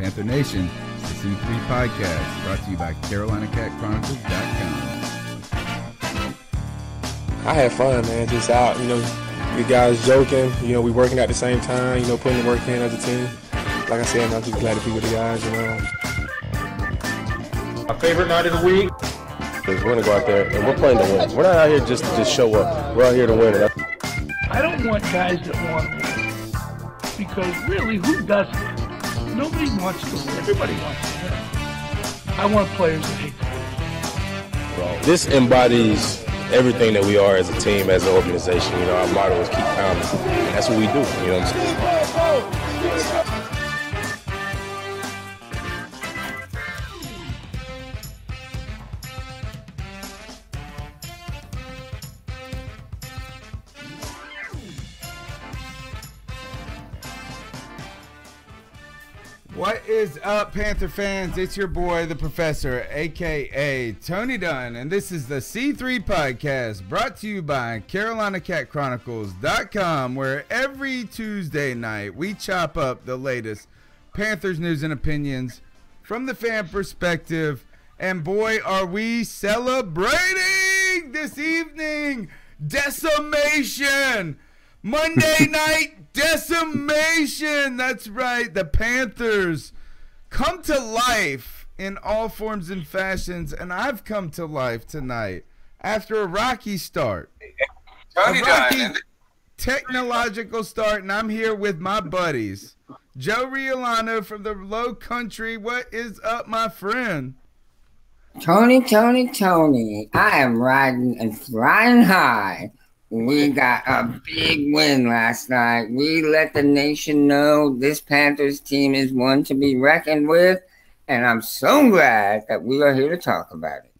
Panther Nation, the C3 podcast, brought to you by CarolinaCatChronicles.com. I had fun, man. Just out, you guys joking. We working at the same time. Putting the work in as a team. Like I said, I'm just glad to be with the guys. My favorite night of the week. We're gonna go out there and we're playing to win. We're not out here just to show up. We're out here to win. I don't want guys that want to win, because really, who doesn't? Nobody wants to win. Everybody wants to win. I want players that hate to win. This embodies everything that we are as a team, as an organization. Our motto is keep calm, and that's what we do. You know what I'm saying? What is up, Panther fans? It's your boy, the Professor, a.k.a. Tony Dunn, and this is the C3 podcast, brought to you by CarolinaCatChronicles.com, where every Tuesday night we chop up the latest Panthers news and opinions from the fan perspective, and boy, are we celebrating this evening! Decimation! Monday night decimation. That's right. The Panthers come to life in all forms and fashions, and I've come to life tonight after a rocky start. A rocky technological start, and I'm here with my buddies. Joe Riolano from the Low Country. What is up, my friend? Tony. I am riding and flying high. We got a big win last night. We let the nation know this Panthers team is one to be reckoned with, and I'm so glad that we are here to talk about it.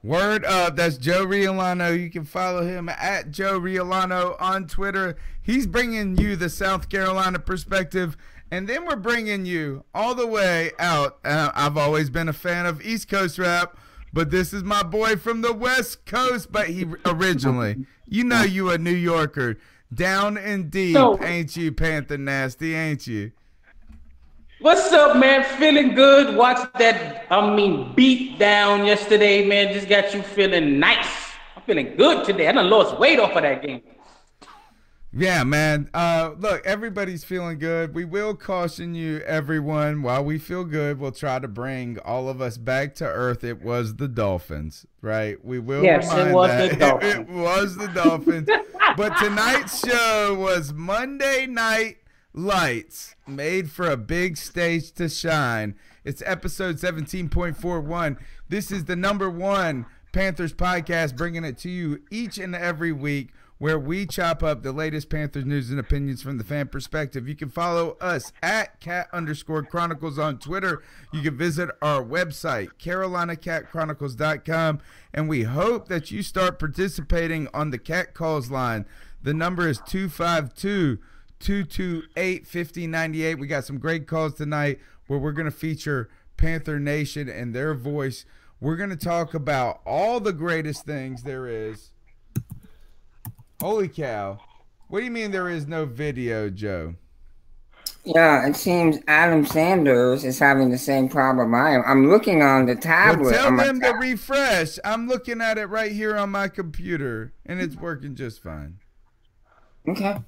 Word up. That's Joe Riolano. You can follow him at Joe Riolano on Twitter. He's bringing you the South Carolina perspective, and then we're bringing you all the way out. I've always been a fan of East Coast rap, but this is my boy from the West Coast, but he originally... you a New Yorker. Down and deep, ain't you, Panther Nasty, ain't you? What's up, man? Feeling good. Watched that, beat down yesterday, man. Just got you feeling nice. I'm feeling good today. I done lost weight off of that game. Yeah, man. Look, everybody's feeling good. We will caution you, everyone. While we feel good, we'll try to bring all of us back to earth. It was the Dolphins, right? We will remind it was that. The Dolphins. It was the Dolphins. But tonight's show was Monday Night Lights, made for a big stage to shine. It's episode 17.41. This is the #1 Panthers podcast, bringing it to you each and every week, where we chop up the latest Panthers news and opinions from the fan perspective. You can follow us at cat_chronicles on Twitter. You can visit our website, CarolinaCatChronicles.com, and we hope that you start participating on the Cat Calls line. The number is 252-228-5098. We got some great calls tonight where we're going to feature Panther Nation and their voice. We're going to talk about all the greatest things there is. Holy cow. What do you mean there is no video, Joe? Yeah, it seems Adam Sanders is having the same problem I am. I'm looking on the tablet. Well, tell them to refresh. I'm looking at it right here on my computer, and it's working just fine. Okay.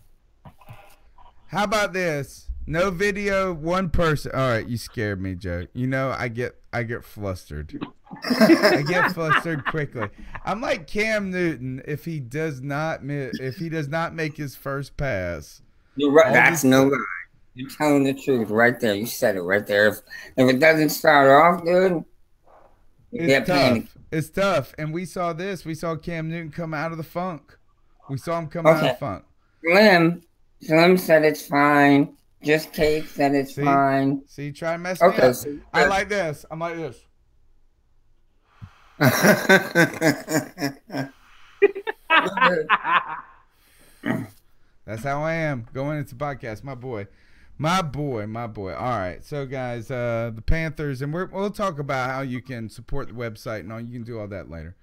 How about this? No video, one person. All right, you scared me, Joe. I get flustered. I get flustered quickly. I'm like Cam Newton if he does not make his first pass. You're right. That's no lie. You're telling the truth right there. You said it right there. If it doesn't start off good, it's tough. It's tough. And we saw this. We saw Cam Newton come out of the funk. We saw him come out of the funk. Slim said it's fine. Just Kate said it's fine. See, try and mess me up. I like this. I'm like this. That's how I am going into podcast. My boy. All right, so guys, the Panthers, and we'll talk about how you can support the website and all. You can do all that later.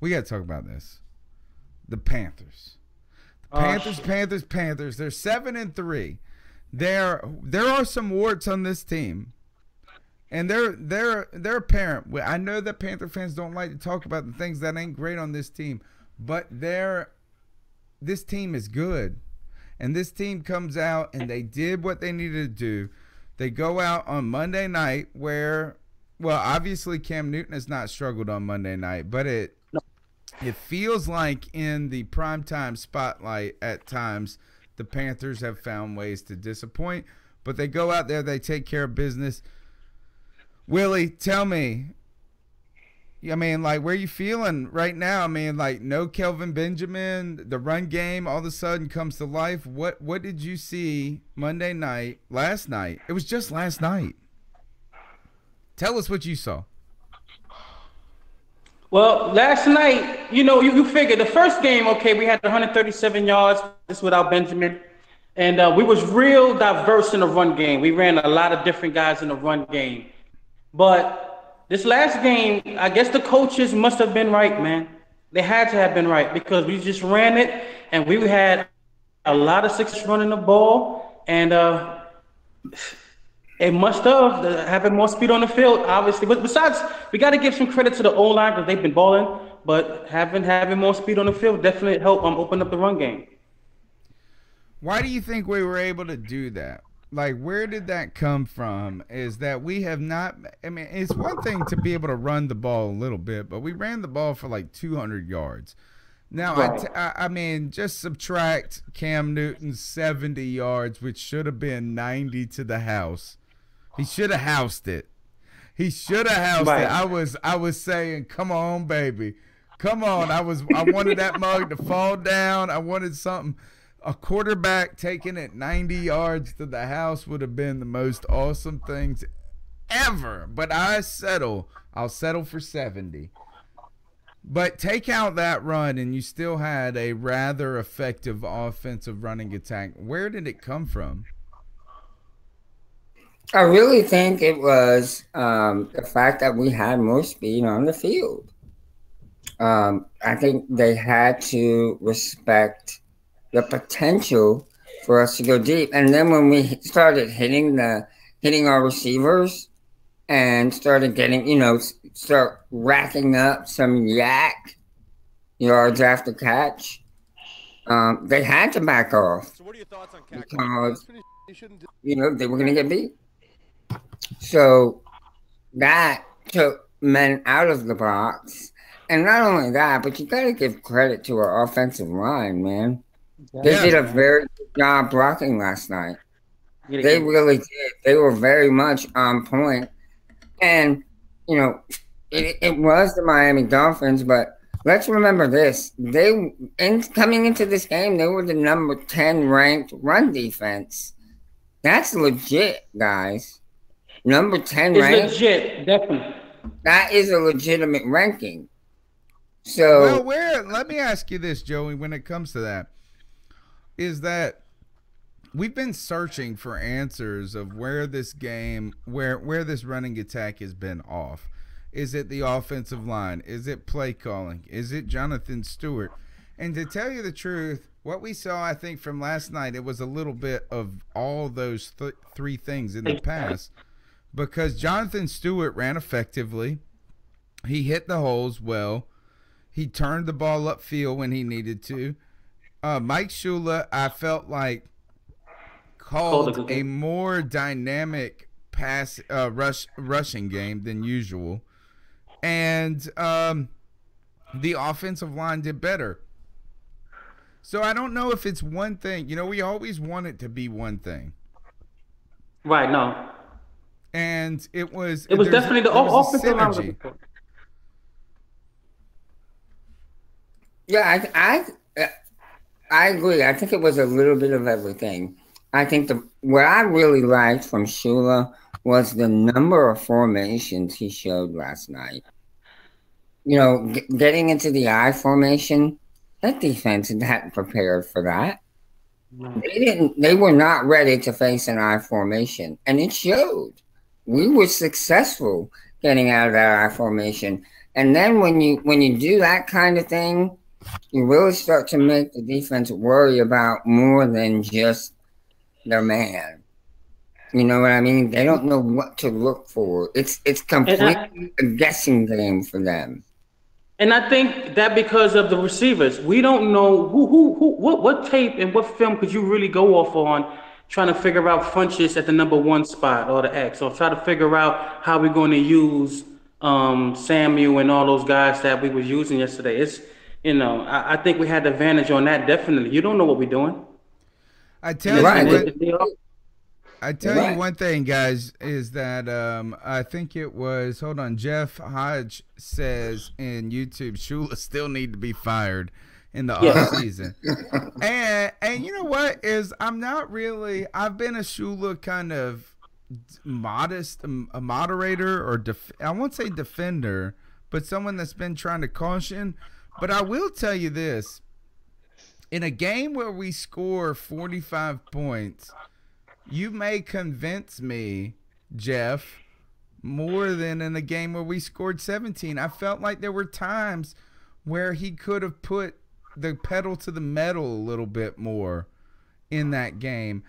We got to talk about this. The Panthers. Panthers. They're 7-3. There are some warts on this team. And they're apparent. I know that Panther fans don't like to talk about the things that ain't great on this team, but this team is good. And this team comes out and they did what they needed to do. They go out on Monday night where, well, obviously Cam Newton has not struggled on Monday night, but it feels like in the primetime spotlight at times the Panthers have found ways to disappoint. But they go out there, they take care of business. Willie, tell me, I mean, like, where you feeling right now? I mean, like, no Kelvin Benjamin, the run game all of a sudden comes to life. What did you see Monday night, last night? It was just last night. Tell us what you saw. Well, last night, you figure the first game, okay, we had 137 yards, this without Benjamin. And we was real diverse in the run game. We ran a lot of different guys in the run game. But this last game, I guess the coaches must have been right, man. They had to have been right because we just ran it, and we had a lot of success running the ball, and it must have having more speed on the field, obviously. But besides, we got to give some credit to the O-line because they've been balling, but having more speed on the field definitely helped open up the run game. Why do you think we were able to do that? Like, where did that come from? Is that we have not – I mean, it's one thing to be able to run the ball a little bit, but we ran the ball for like 200 yards. Now, right. I mean, just subtract Cam Newton's 70 yards, which should have been 90 to the house. He should have housed it. He should have housed right. it. I was saying, come on, baby. Come on. I wanted that mug to fall down. I wanted something – a quarterback taking it 90 yards to the house would have been the most awesome things ever. But I'll settle for 70. But take out that run and you still had a rather effective offensive running attack. Where did it come from? I really think it was the fact that we had more speed on the field. I think they had to respect the potential for us to go deep. And then when we started hitting our receivers and started getting, start racking up some yak yards after catch, they had to back off. So what are your thoughts on catch? Because, they were going to get beat. So that took men out of the box. And not only that, but you got to give credit to our offensive line, man. They did a very good job blocking last night. They really did. They were very much on point. And, it was the Miami Dolphins, but let's remember this. Coming into this game, they were the number 10 ranked run defense. That's legit, guys. Number 10 ranked. It's legit, definitely. That is a legitimate ranking. So, let me ask you this, Joey, when it comes to that. Is that we've been searching for answers of where this game, where this running attack has been off. Is it the offensive line? Is it play calling? Is it Jonathan Stewart? And to tell you the truth, what we saw, I think, from last night, it was a little bit of all those three things in the past. Because Jonathan Stewart ran effectively. He hit the holes well. He turned the ball upfield when he needed to. Mike Shula, I felt like called a more dynamic pass rushing game than usual, and the offensive line did better. So I don't know if it's one thing. We always want it to be one thing, right? No, and it was definitely the offensive line. Yeah, I agree. I think it was a little bit of everything. I think what I really liked from Shula was the number of formations he showed last night. Getting into the I formation, that defense hadn't prepared for that. No. They were not ready to face an I formation, and it showed. We were successful getting out of that I formation. And then when you do that kind of thing, you really start to make the defense worry about more than just their man. You know what I mean? They don't know what to look for. It's completely a guessing game for them. And I think that because of the receivers, we don't know what tape and what film could you really go off on trying to figure out Funches at the number one spot or the X, or try to figure out how we're going to use Samuel and all those guys that we was using yesterday. It's I think we had the advantage on that definitely. You don't know what we're doing. I tell you Right. I tell you one thing, guys, is that I think it was, hold on, Jeff Hodge says in YouTube, Shula still need to be fired in the off season. And you know what is, I've been a Shula kind of modest, a moderator, or I won't say defender, but someone that's been trying to caution. But I will tell you this, in a game where we score 45 points, you may convince me, Jeff, more than in a game where we scored 17. I felt like there were times where he could have put the pedal to the metal a little bit more in that game.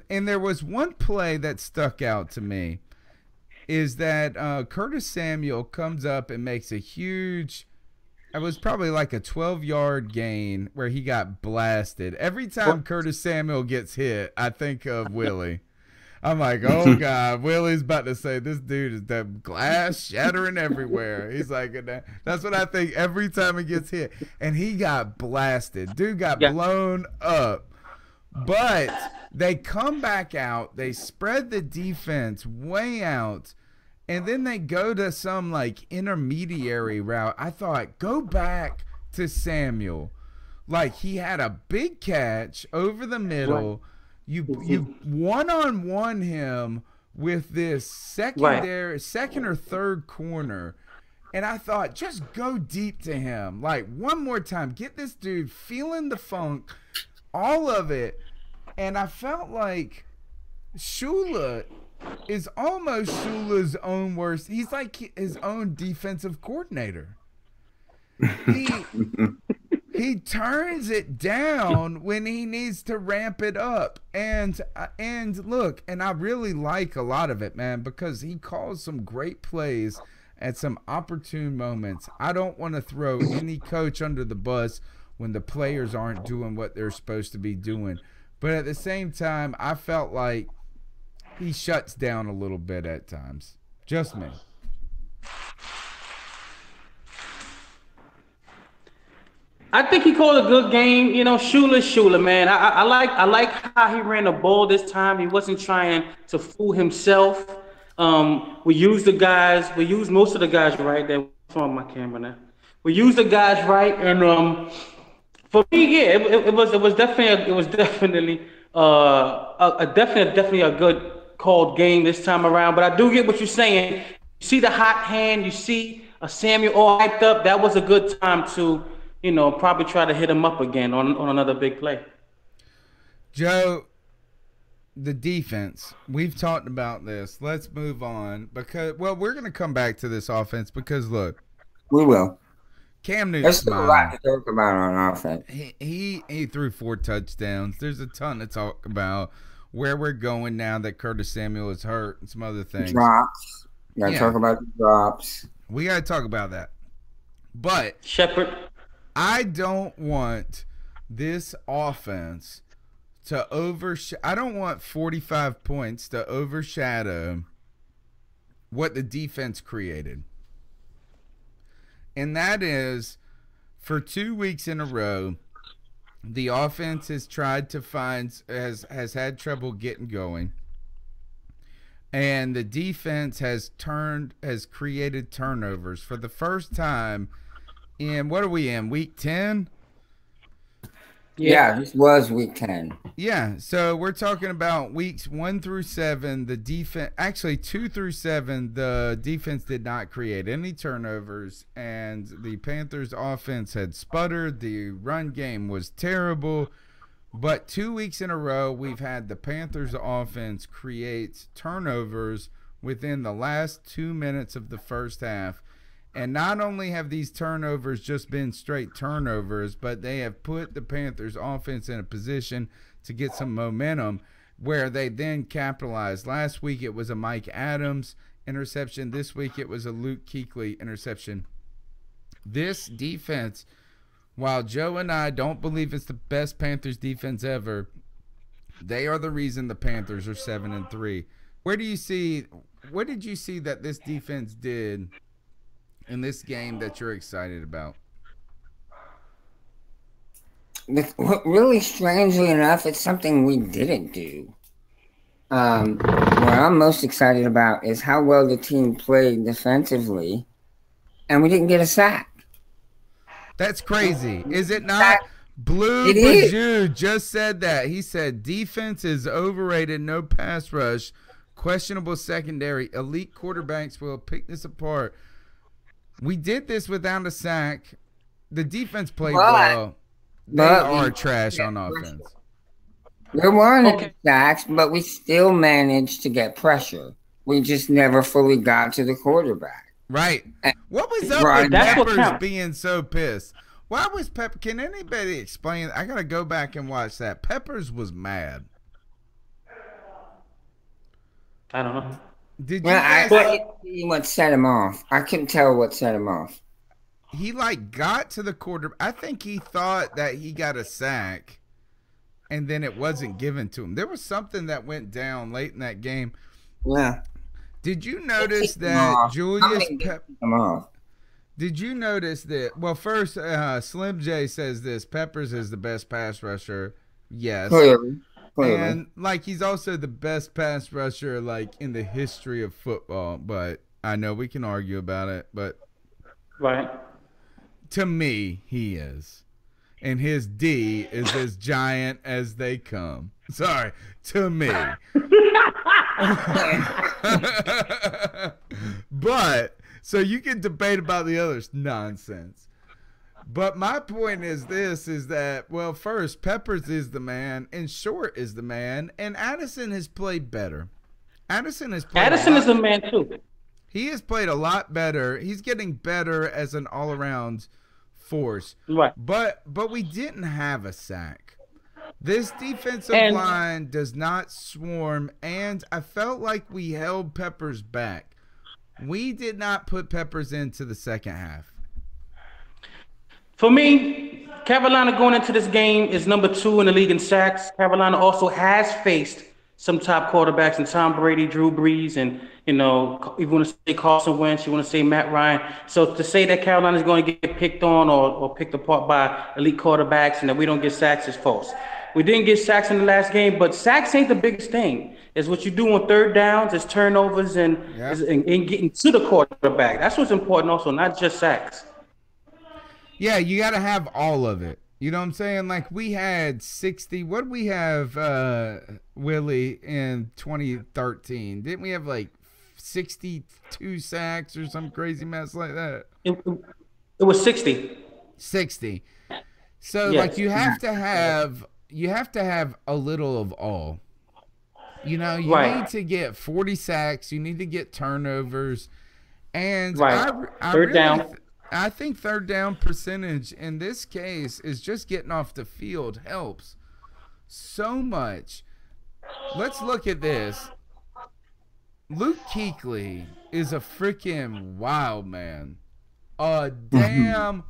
And there was one play that stuck out to me, is that Curtis Samuel comes up and makes a huge, it was probably like a 12-yard gain where he got blasted. Every time Curtis Samuel gets hit, I think of Willie. I'm like, oh, God, Willie's about to say this dude is that glass shattering everywhere. He's like, that's what I think every time he gets hit. And he got blasted. Dude got blown up. But they come back out. They spread the defense way out. And then they go to some like intermediary route. I thought, go back to Samuel. Like, he had a big catch over the middle. You one-on-one him with this second or third corner. And I thought, just go deep to him. Like, one more time. Get this dude feeling the funk, all of it. And I felt like Shula is almost Shula's own worst. He's like his own defensive coordinator. He turns it down when he needs to ramp it up. And look, and I really like a lot of it, man, because he calls some great plays at some opportune moments. I don't want to throw any coach under the bus when the players aren't doing what they're supposed to be doing. But at the same time, I felt like he shuts down a little bit at times. Just me. I think he called a good game. Shula, man. I like how he ran the ball this time. He wasn't trying to fool himself. We used most of the guys right. They're on my camera now. We used the guys right, and for me, yeah, it was definitely a good called game this time around. But I do get what you're saying. You see the hot hand. You see a Samuel all hyped up. That was a good time to, probably try to hit him up again on another big play. Joe, the defense. We've talked about this. Let's move on because, we're going to come back to this offense because, look. We will. Cam Newton. There's still a lot to talk about on offense. He threw 4 touchdowns. There's a ton to talk about. Where we're going now that Curtis Samuel is hurt and some other things. Drops. We got to talk about the drops. We got to talk about that. But Shepard, I don't want this offense to I don't want 45 points to overshadow what the defense created. And that is, for 2 weeks in a row, the offense has tried to has had trouble getting going. And the defense has created turnovers for the first time in, what are we in, week 10? Yeah, this was week 10. Yeah, so we're talking about weeks 1 through 7. The defense, actually 2 through 7, the defense did not create any turnovers, and the Panthers' offense had sputtered. The run game was terrible. But 2 weeks in a row, we've had the Panthers' offense create turnovers within the last 2 minutes of the first half. And not only have these turnovers just been straight turnovers, but they have put the Panthers offense in a position to get some momentum. where they then capitalized. Last week it was a Mike Adams interception. This week it was a Luke Kuechly interception. This defense, while Joe and I don't believe it's the best Panthers defense ever, they are the reason the Panthers are 7-3. What did you see that this defense did in this game that you're excited about? Really, strangely enough, it's something we didn't do. What I'm most excited about is how well the team played defensively, and we didn't get a sack. That's crazy. Is it not? Blue It is. Bajou just said that. He said defense is overrated, no pass rush, questionable secondary, elite quarterbacks will pick this apart. We did this without a sack. The defense played well. They are trash on offense. There weren't any sacks, but we still managed to get pressure. We just never fully got to the quarterback. Right. What was up with Peppers being so pissed? Why was Pepper? Can anybody explain? I got to go back and watch that. Peppers was mad. I don't know. Did you? I didn't see what set him off. I couldn't tell what set him off. He got to the quarterback. I think he thought that he got a sack, and then it wasn't given to him. There was something that went down late in that game. Yeah. Did you notice that Julius Peppers? Did you notice that? Well, first, Slim J says this: Peppers is the best pass rusher. Yes. Clearly. And he's also the best pass rusher in the history of football. But I know we can argue about it. But right. To me, he is. And his D is as giant as they come. Sorry, to me. But, so you can debate about the others. Nonsense. But my point is this, is that, well, first, Peppers is the man, and Short is the man, and Addison has played better. Addison is the man, too. He has played a lot better. He's getting better as an all-around force. Right. But we didn't have a sack. This defensive line does not swarm, and I felt like we held Peppers back. We did not put Peppers into the second half. For me, Carolina going into this game is number 2 in the league in sacks. Carolina also has faced some top quarterbacks in Tom Brady, Drew Brees, and, you want to say Carson Wentz, you want to say Matt Ryan. So to say that Carolina is going to get picked on or picked apart by elite quarterbacks and that we don't get sacks is false. We didn't get sacks in the last game, but sacks ain't the biggest thing. It's what you do on third downs, it's turnovers, and getting to the quarterback. That's what's important also, not just sacks. Yeah, you got to have all of it. You know what I'm saying? We had 60. What did we have, Willie, in 2013? Didn't we have 62 sacks or some crazy mess like that? It was 60. 60. So yes. You have to have a little of all. You need to get 40 sacks. You need to get turnovers, and I think third down percentage in this case is just getting off the field helps so much. Let's look at this. Luke Kuechly is a freaking wild man. A damn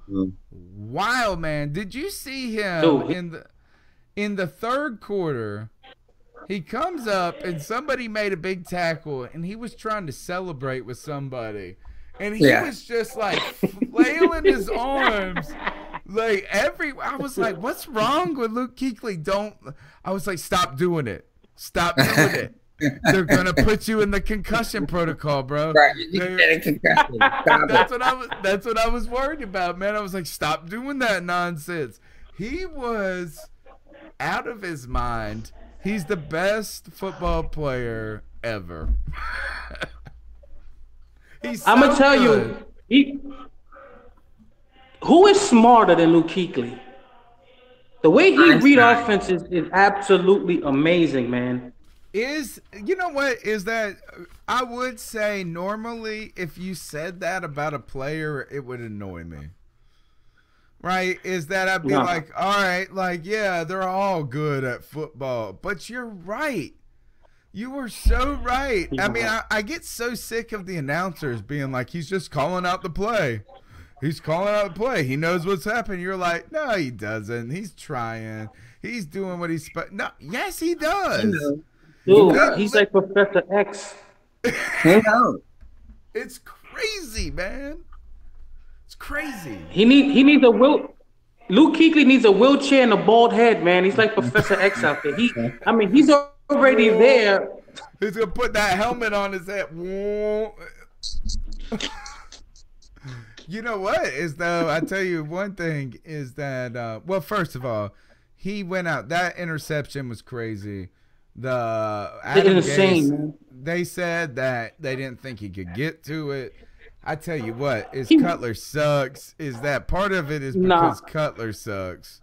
wild man. Did you see him in the third quarter? He comes up and somebody made a big tackle and he was trying to celebrate with somebody. And he was just flailing his arms. I was like, what's wrong with Luke Kuechly? I was like, stop doing it. Stop doing it. They're going to put you in the concussion protocol, bro. Right, you're getting concussion. That's what I was worried about, man. I was like, stop doing that nonsense. He was out of his mind. He's the best football player ever. I'm going to tell you, who is smarter than Luke Kuechly? The way he read offenses is absolutely amazing, man. You know what? Is that I would say normally if you said that about a player, it would annoy me. Right? Is that I'd be all right, yeah, they're all good at football. But you're right. You were so right. I mean, I get so sick of the announcers being like, he's just calling out the play. He's calling out the play. He knows what's happening. You're like, no, he doesn't. He's trying. He's doing what he's – no, yes, he does. Dude, he's like Professor X. It's crazy, man. It's crazy. He needs a Luke Kuechly needs a wheelchair and a bald head, man. He's like Professor X out there. He's already there. He's gonna put that helmet on his head. You know what is though? I tell you one thing is that well, first of all, he went out. That interception was crazy. Insane. Man. They said that they didn't think he could get to it. I tell you what, Cutler sucks. Is that part of it is because Cutler sucks?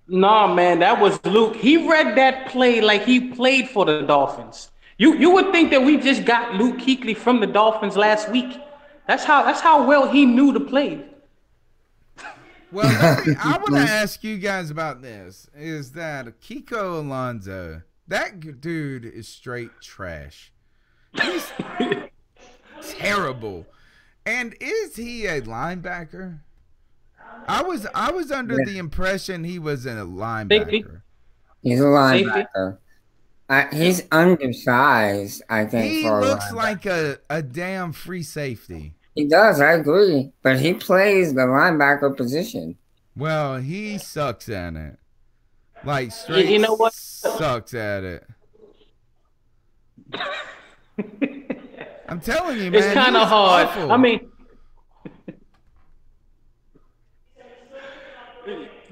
Nah, man, that was Luke. He read that play like he played for the Dolphins. You would think that we just got Luke Kuechly from the Dolphins last week. That's how well he knew the play. Well, I want to ask you guys about this. Is that Kiko Alonso? That dude is straight trash. He's terrible. And is he a linebacker? I was under the impression he was a linebacker. He's a linebacker. He's undersized, I think. He looks like a damn free safety. He does, I agree. But he plays the linebacker position. Well, he sucks at it. Like straight you know what? Sucks at it. I'm telling you, man. It's kind of hard. Awful. I mean,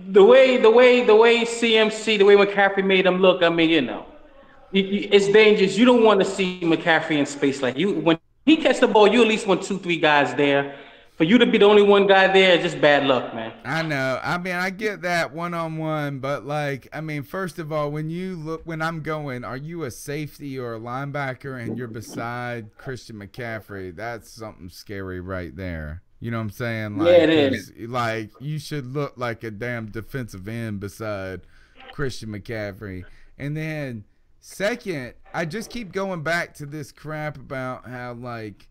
the way CMC, the way McCaffrey made him look, I mean, you know, it's dangerous. You don't want to see McCaffrey in space like you. When he catch the ball, you at least want 2-3 guys there. For you to be the only one guy there, it's just bad luck, man. I know. I mean, I get that one-on-one, but like, I mean, first of all, when I'm going, are you a safety or a linebacker and you're beside Christian McCaffrey? That's something scary right there. You know what I'm saying? Like, yeah, it is. Like, you should look like a damn defensive end beside Christian McCaffrey. And then, second, I just keep going back to this crap about how, like,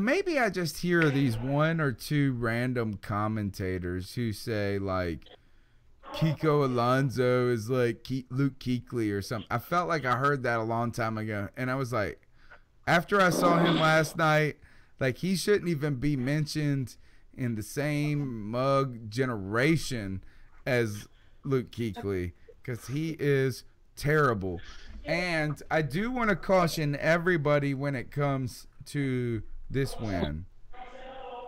maybe I just hear these one or two random commentators who say like Kiko Alonso is like Luke Kuechly or something. I felt like I heard that a long time ago, and I was like, after I saw him last night, like he shouldn't even be mentioned in the same mug generation as Luke Kuechly because he is terrible. And I do want to caution everybody when it comes to this win.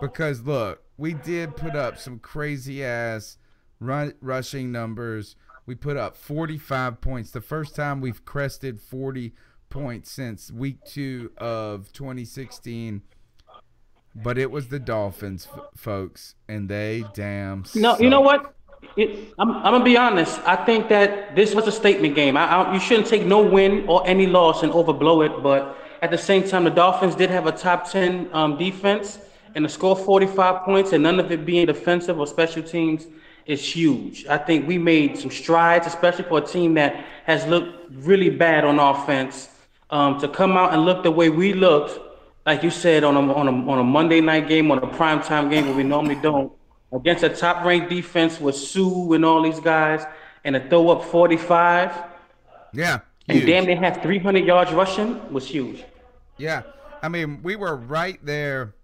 Because, look, we did put up some crazy-ass rushing numbers. We put up 45 points. The first time we've crested 40 points since week 2 of 2016. But it was the Dolphins, folks, and they damn suck. No, you know what? I'm going to be honest. I think that this was a statement game. You shouldn't take no win or any loss and overblow it. But at the same time, the Dolphins did have a top 10 defense, and to score 45 points and none of it being defensive or special teams is huge. I think we made some strides, especially for a team that has looked really bad on offense. To come out and look the way we looked, like you said, on a Monday night game, on a primetime game where we normally don't, against a top-ranked defense with Sue and all these guys, and to throw up 45. Yeah. And huge. damn, they have 300 yards rushing was huge. Yeah. I mean, we were right there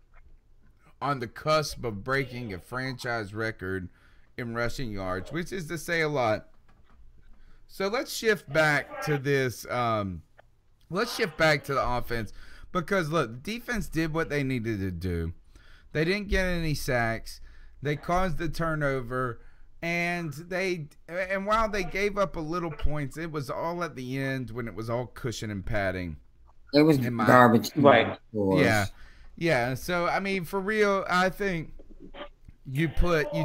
on the cusp of breaking a franchise record in rushing yards, which is to say a lot. So let's shift back to this. Let's shift back to the offense because, look, defense did what they needed to do. They didn't get any sacks. They caused the turnover, and while they gave up a little points, it was all at the end when it was all cushion and padding. It was garbage. Right. Yeah. So, I mean, for real, I think you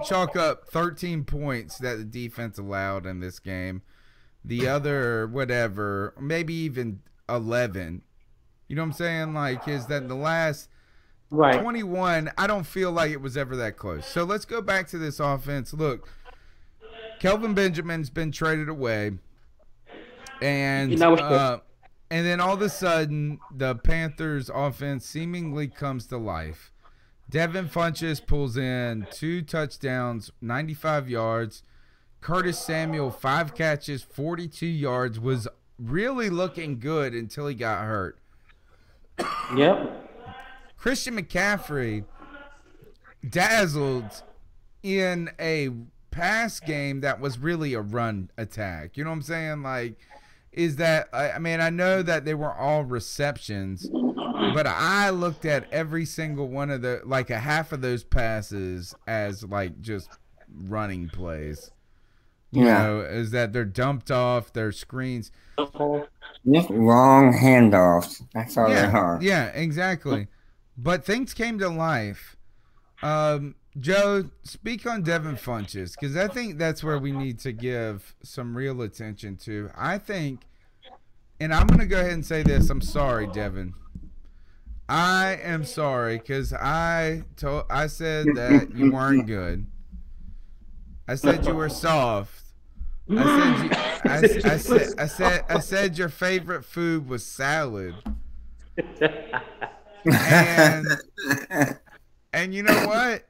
chalk up 13 points that the defense allowed in this game. The other, whatever, maybe even 11. You know what I'm saying? Like, is that the last... Right. 21, I don't feel like it was ever that close. So let's go back to this offense. Look, Kelvin Benjamin's been traded away. And That was good. and then all of a sudden, the Panthers offense seemingly comes to life. Devin Funchess pulls in 2 touchdowns, 95 yards. Curtis Samuel, 5 catches, 42 yards, was really looking good until he got hurt. Yep. Christian McCaffrey dazzled in a pass game that was really a run attack. You know what I'm saying? Like, is that, I mean, I know that they were all receptions, but I looked at every single one of the, like a half of those passes as like just running plays. You know, is that they're dumped off, their screens. Just wrong handoffs. That's all they are. Yeah, exactly. But things came to life. Joe, speak on Devin Funchess, because I think that's where we need to give some real attention to. I think, and I'm going to go ahead and say this. I'm sorry, Devin. I am sorry, because I said that you weren't good. I said you were soft. I said your favorite food was salad. And you know what?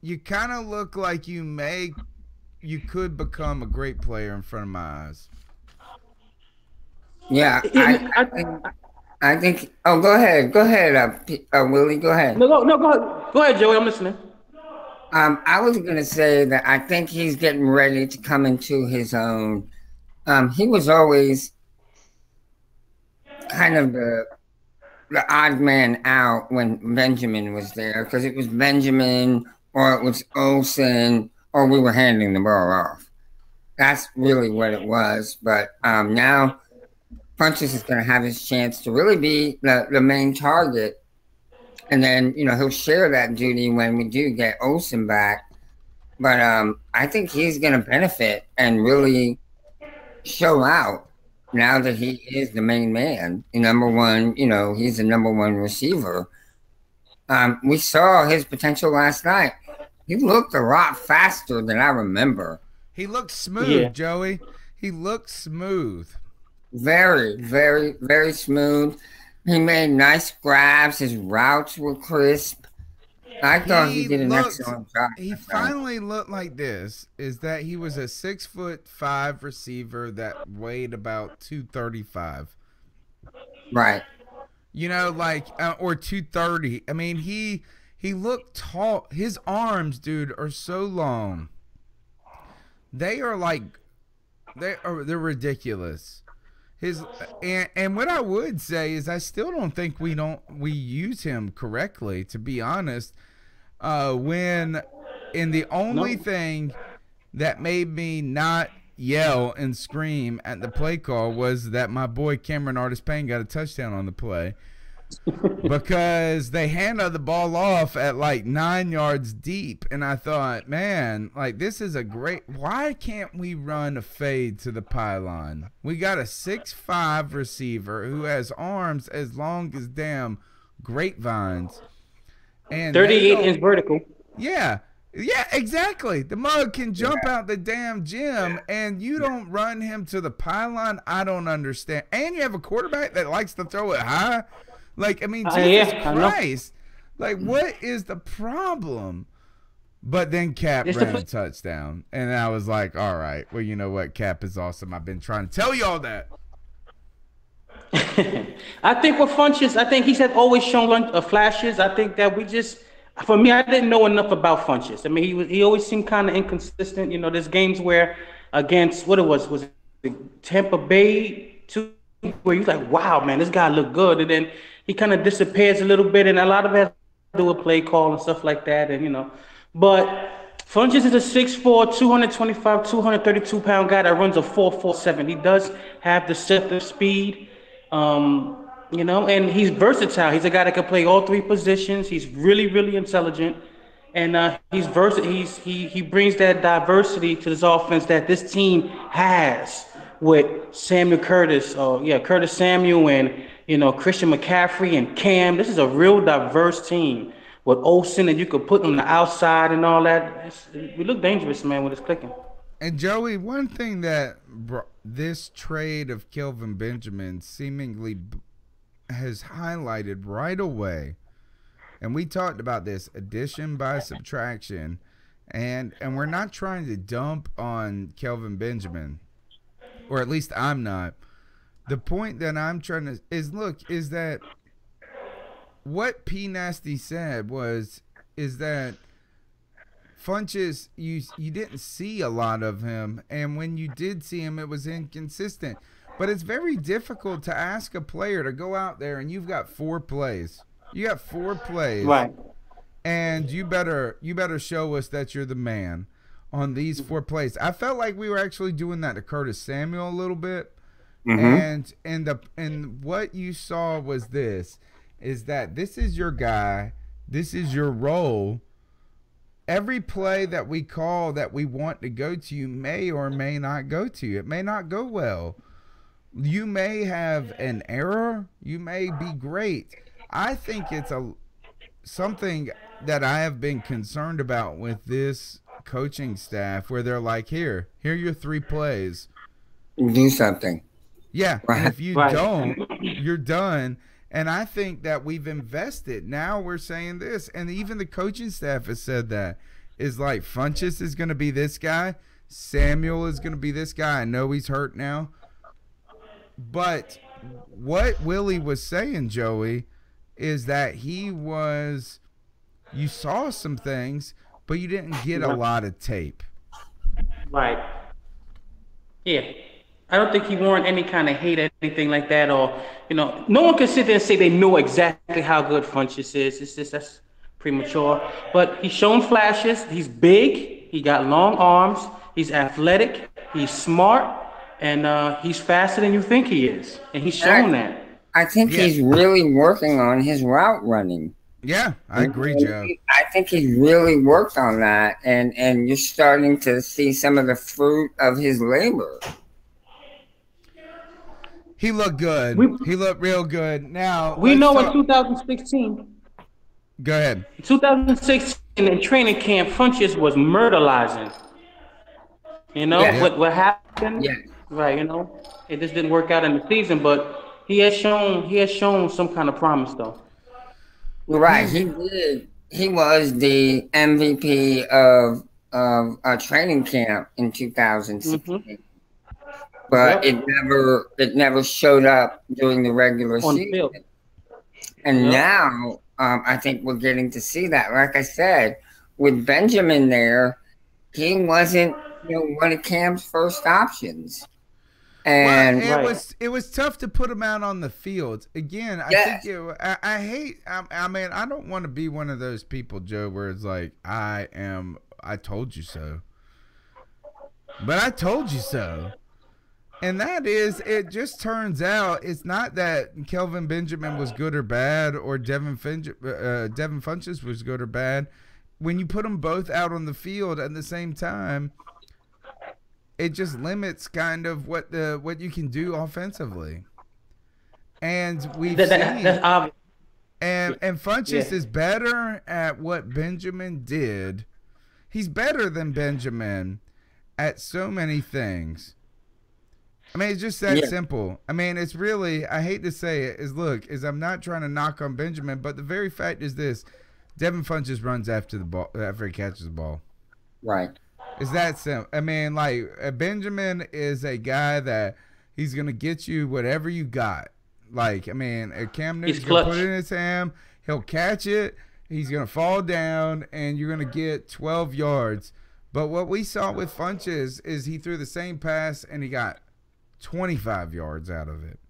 You kind of look like you could become a great player in front of my eyes. Yeah, I think. Oh, go ahead, Willie. Go ahead. No, go ahead, Joey. I'm listening. I was gonna say that I think he's getting ready to come into his own. He was always kind of the odd man out when Benjamin was there, because it was Benjamin or it was Olsen or we were handing the ball off. That's really what it was. But now Funchess is going to have his chance to really be the main target. And then, he'll share that duty when we do get Olsen back. But I think he's going to benefit and really show out now that he is the main man. Number one, he's the number one receiver. We saw his potential last night. He looked a lot faster than I remember. He looked smooth, Joey. He looked smooth. Very, very, very smooth. He made nice grabs. His routes were crisp. I thought he did an excellent job. He finally looked like this, is that he was a 6'5" receiver that weighed about 235. Right. Or 230. I mean, he looked tall. His arms, dude, are so long. They're ridiculous. And what I would say is I still don't think we use him correctly, to be honest. The only thing that made me not yell and scream at the play call was that my boy Cameron Artis-Payne got a touchdown on the play. Because they handed the ball off at like 9 yards deep, and I thought, man, this is why can't we run a fade to the pylon? We got a 6'5" receiver who has arms as long as damn grapevines, and 38-inch vertical. Yeah, exactly. The mug can jump out the damn gym, and you don't run him to the pylon. I don't understand. And you have a quarterback that likes to throw it high. Jesus Christ. What is the problem? But then Cap ran a touchdown. And I was like, all right, well, you know what? Cap is awesome. I've been trying to tell you all that. I think with Funchess, he's always shown flashes. I think that for me, I didn't know enough about Funchess. I mean, he always seemed kind of inconsistent. There's games where against, what it was it Tampa Bay, too, where you're like, wow, man, this guy looked good. And then he kind of disappears a little bit, and a lot of it has to do with play call and stuff like that. And, but Funchess is a 6'4", 225, 232-pound guy that runs a 4.47. He does have deceptive speed, and he's versatile. He's a guy that can play all 3 positions. He's really, really intelligent. And he's versatile. He brings that diversity to this offense that this team has with Curtis Samuel and, Christian McCaffrey and Cam. This is a real diverse team with Olsen, and you could put on the outside and all that. We look dangerous, man, when it's clicking. And Joey, one thing that this trade of Kelvin Benjamin seemingly has highlighted right away, and we talked about this, addition by subtraction, and we're not trying to dump on Kelvin Benjamin, or at least I'm not. The point that I'm trying to is that what P Nasty said is that Funchess, you didn't see a lot of him, and when you did see him, it was inconsistent. But it's very difficult to ask a player to go out there and you've got 4 plays. You got 4 plays, Right? And you better show us that you're the man on these 4 plays. I felt like we were actually doing that to Curtis Samuel a little bit, and what you saw was this is your guy, this is your role. Every play that we call that we want to go to you may or may not go to you. It may not go well. You may have an error. You may be great. I think it's something that I have been concerned about with this coaching staff, where they're like, here are your 3 plays. Do something. Yeah, Right. and if you don't, you're done. And I think that we've invested. Now we're saying this, and even the coaching staff has said that. Is like, Funchess is going to be this guy. Samuel is going to be this guy. I know he's hurt now. But what Willie was saying, Joey, is that you saw some things, but you didn't get a lot of tape. Right. Yeah. I don't think he warned any kind of hate or anything like that, or, no one can sit there and say they know exactly how good Funchess is. It's just, that's premature. But he's shown flashes. He's big. He got long arms. He's athletic. He's smart. And he's faster than you think he is. And he's shown that. I think he's really working on his route running. Yeah, I agree, Joe. I think he's really worked on that. And you're starting to see some of the fruit of his labor. He looked good. He looked real good. Now we know in 2016. Go ahead. 2016 in training camp, Funchess was murderizing. What happened? Yeah. Right. It just didn't work out in the season, but he has shown some kind of promise, though. Right. He did. He was the MVP of a training camp in 2016. But it never showed up during the regular season. And now I think we're getting to see that. Like I said, with Benjamin there, he wasn't one of Cam's first options. And it was tough to put him out on the field. Again, I think I don't want to be one of those people, Joe, where it's like, I told you so. But I told you so. And that is, it just turns out it's not that Kelvin Benjamin was good or bad, or Devin Funchess was good or bad. When you put them both out on the field at the same time, it just limits kind of what you can do offensively. And we've seen, that's obvious. And Funchess is better at what Benjamin did. He's better than Benjamin at so many things. I mean, it's just that simple. I mean, it's really, I hate to say it, is I'm not trying to knock on Benjamin, but the very fact is this: Devin Funchess runs after the ball, after he catches the ball. Right. It's that simple. I mean, like, Benjamin is a guy that he's going to get you whatever you got. Like, I mean, Cam Newton's going to put it in his hand, he'll catch it, he's going to fall down, and you're going to get 12 yards. But what we saw with Funchess is he threw the same pass, and he got 25 yards out of it.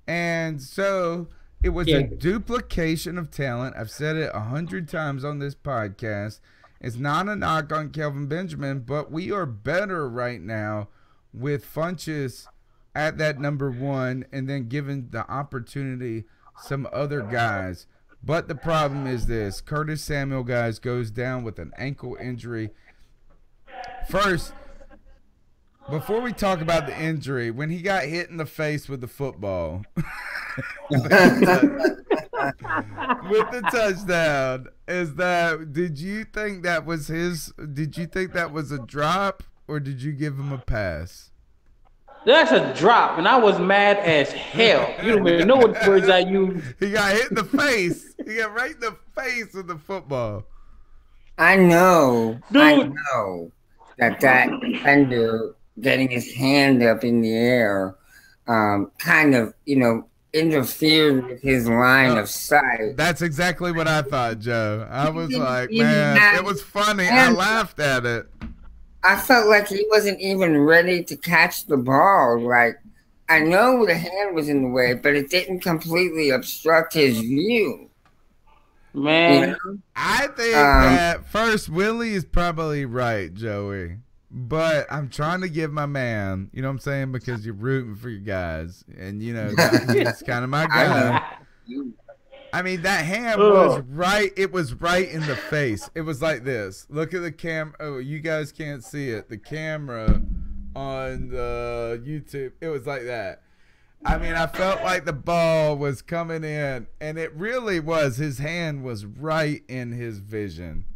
And so it was a duplication of talent. I've said it 100 times on this podcast. It's not a knock on Kelvin Benjamin, but we are better right now with Funchess at that number 1, and then giving the opportunity some other guys. But the problem is this: Curtis Samuel, guys, goes down with an ankle injury. First, before we talk about the injury, when he got hit in the face with the football, with the touchdown, did you think that was a drop, or did you give him a pass? That's a drop, and I was mad as hell. You don't even know what words I used. He got hit in the face. He got right in the face with the football. I know Dude. that defender getting his hand up in the air kind of, interfered with his line of sight. That's exactly what I thought, Joe. I was like, even man, have it was funny. I hands laughed at it. I felt like he wasn't even ready to catch the ball. Like, I know the hand was in the way, but it didn't completely obstruct his view. Man. I think that first, Willie is probably right, Joey. But I'm trying to give my man, you know what I'm saying? Because you're rooting for your guys. And, that's kind of my guy. I mean, that hand was right. It was right in the face. It was like this. Look at the camera. Oh, you guys can't see it. The camera on the YouTube. It was like that. I mean, I felt like the ball was coming in, and it really was. His hand was right in his vision.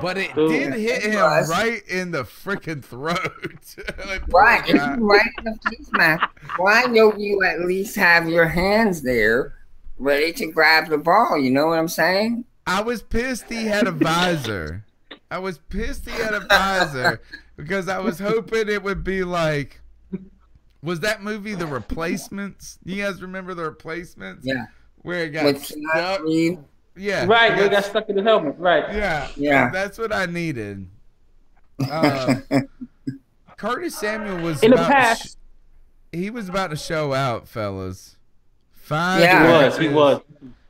But it did hit him right in the freaking throat. Right. It's right in the face, man. Why don't you at least have your hands there ready to grab the ball? You know what I'm saying? I was pissed he had a visor. Because I was hoping it would be like, was that movie The Replacements? You guys remember The Replacements? Yeah. Where it got stuck? Yeah. Right, where it got stuck in the helmet. Right. Yeah. That's what I needed. Curtis Samuel was in the past. He was about to show out, fellas. He was.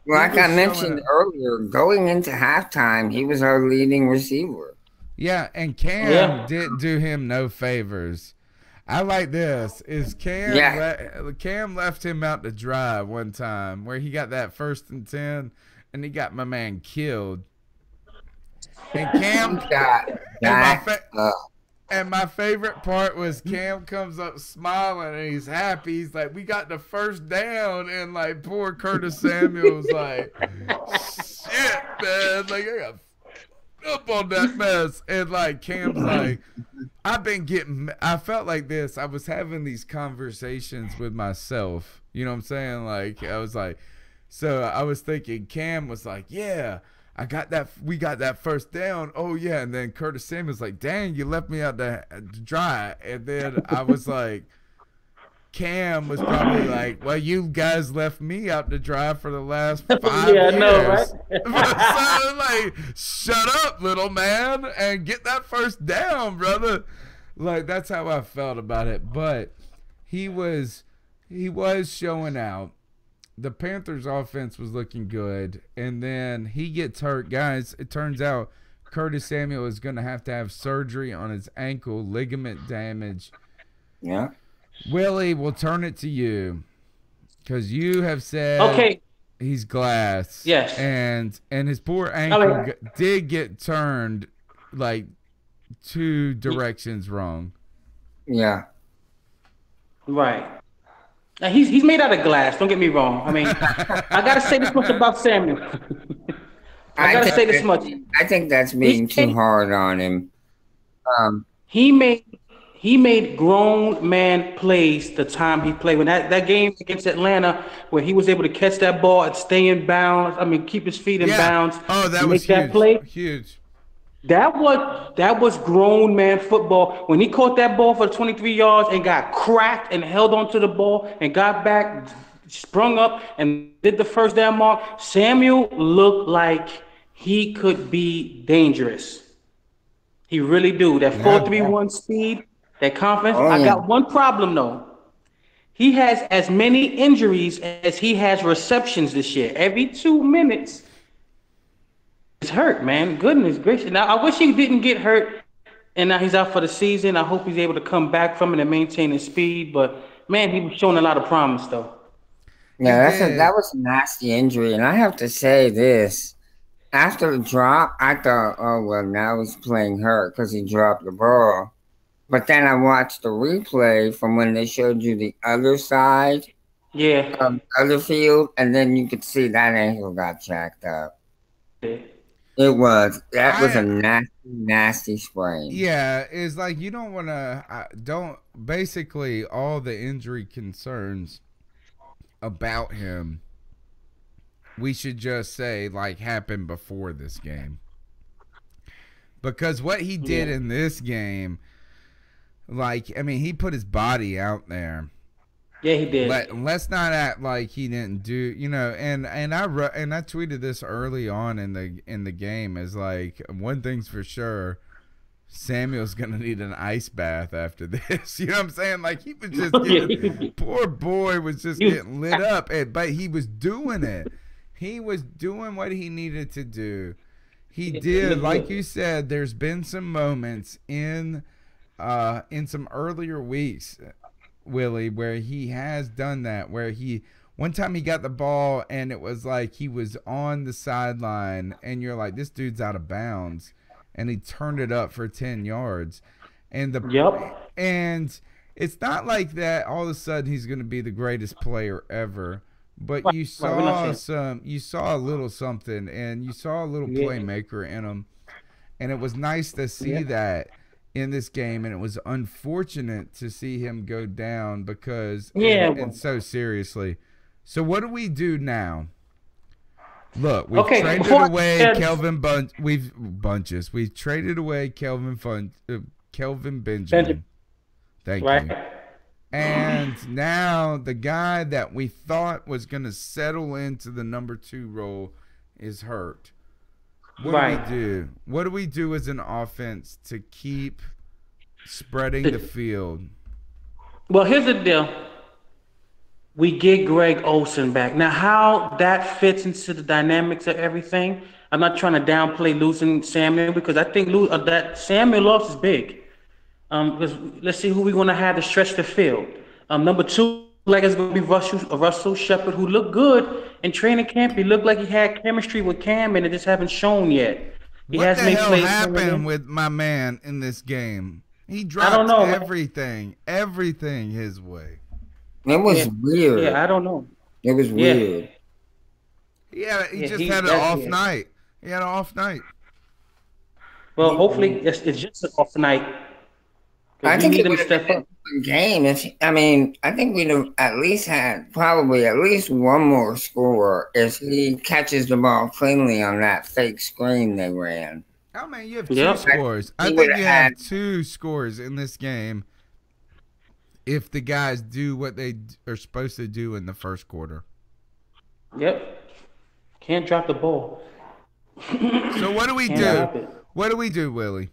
Like I mentioned earlier, going into halftime, he was our leading receiver. Yeah, and Cam didn't do him no favors. I like this. Cam left him out to dry one time where he got that 1st and 10, and he got my man killed. And Cam and my favorite part was Cam comes up smiling and he's happy. He's like, we got the 1st down, and like poor Curtis Samuel's like, shit, man. Like, I got up on that mess. And like Cam's like, I felt like this. I was having these conversations with myself. You know what I'm saying? Like, I was like, so I was thinking Cam was like, yeah, we got that 1st down. Oh yeah. And then Curtis Samuel's like, dang, you left me out to dry. And then I was like, Cam was probably like, well, you guys left me out to dry for the last 5 years. I know, right? So like, shut up, little man, and get that 1st down, brother. Like, that's how I felt about it. But he was showing out. The Panthers offense was looking good, and then he gets hurt. Guys, it turns out Curtis Samuel is going to have surgery on his ankle, ligament damage. Yeah. Willie, we'll turn it to you because you have said he's glass. Yes. And his poor ankle did get turned like 2 directions wrong. Yeah. Right. Now, he's made out of glass. Don't get me wrong. I mean, I gotta say this much about Samuel. I gotta say this much. I think that's being too hard on him. He made grown man plays the time he played. When that game against Atlanta, where he was able to catch that ball and stay in bounds. I mean, keep his feet in bounds. Oh, that was huge. That play. Huge. That was grown man football. When he caught that ball for 23 yards and got cracked and held onto the ball and got back, sprung up and did the 1st down mark, Samuel looked like he could be dangerous. He really do. That 4.31 speed, that confidence. I got one problem though. He has as many injuries as he has receptions this year. Every 2 minutes. He's hurt, man. Goodness gracious. Now, I wish he didn't get hurt, and now he's out for the season. I hope he's able to come back from it and maintain his speed. But, man, he was showing a lot of promise, though. Yeah, that was a nasty injury. And I have to say this. After the drop, I thought, oh, well, now he's playing hurt because he dropped the ball. But then I watched the replay from when they showed you the other side of the other field, and then you could see that ankle got jacked up. Yeah. It was. That was a I nasty, nasty sprain. Yeah, it's like you don't want to don't basically all the injury concerns about him we should just say like happened before this game. Because what he did Yeah. in this game, like I mean, he put his body out there. Yeah, he did. Let's not act like he didn't do, and I tweeted this early on in the game is like one thing's for sure, Samuel's gonna need an ice bath after this. You know what I'm saying? Like he was just getting, poor boy was just getting lit up, but he was doing it. He was doing what he needed to do. He did, like you said. There's been some moments in some earlier weeks, Willie, where he has done that. Where one time he got the ball and it was like he was on the sideline, and you're like, this dude's out of bounds, and he turned it up for 10 yards. And and it's not like that all of a sudden he's going to be the greatest player ever. But you saw a little something, and you saw a little playmaker in him, and it was nice to see that in this game. And it was unfortunate to see him go down because and so seriously. So what do we do now? Look, we've traded away We've traded away Kelvin Benjamin. Thank you. And now the guy that we thought was going to settle into the number 2 role is hurt. What do we do? What do we do as an offense to keep spreading the field? Well, here's the deal. We get Greg Olsen back. Now, how that fits into the dynamics of everything, I'm not trying to downplay losing Samuel, because I think that Samuel loss is big. Because let's see who we're going to have to stretch the field. Number 2, like it's going to be Russell Shepard, who looked good in training camp. He looked like he had chemistry with Cam, and it just haven't shown yet. What the hell happened with my man in this game? He dropped everything his way. It was weird. Yeah, I don't know. It was weird. Yeah, he just had an off night. He had an off night. Well, hopefully it's just an off night. I think it would have been a game. I think we'd have at least had probably at least one more score if he catches the ball cleanly on that fake screen they ran. Oh man, you have 2 scores. I think you have 2 scores in this game if the guys do what they are supposed to do in the first quarter. Yep. Can't drop the ball. So what do we do? What do we do, Willie?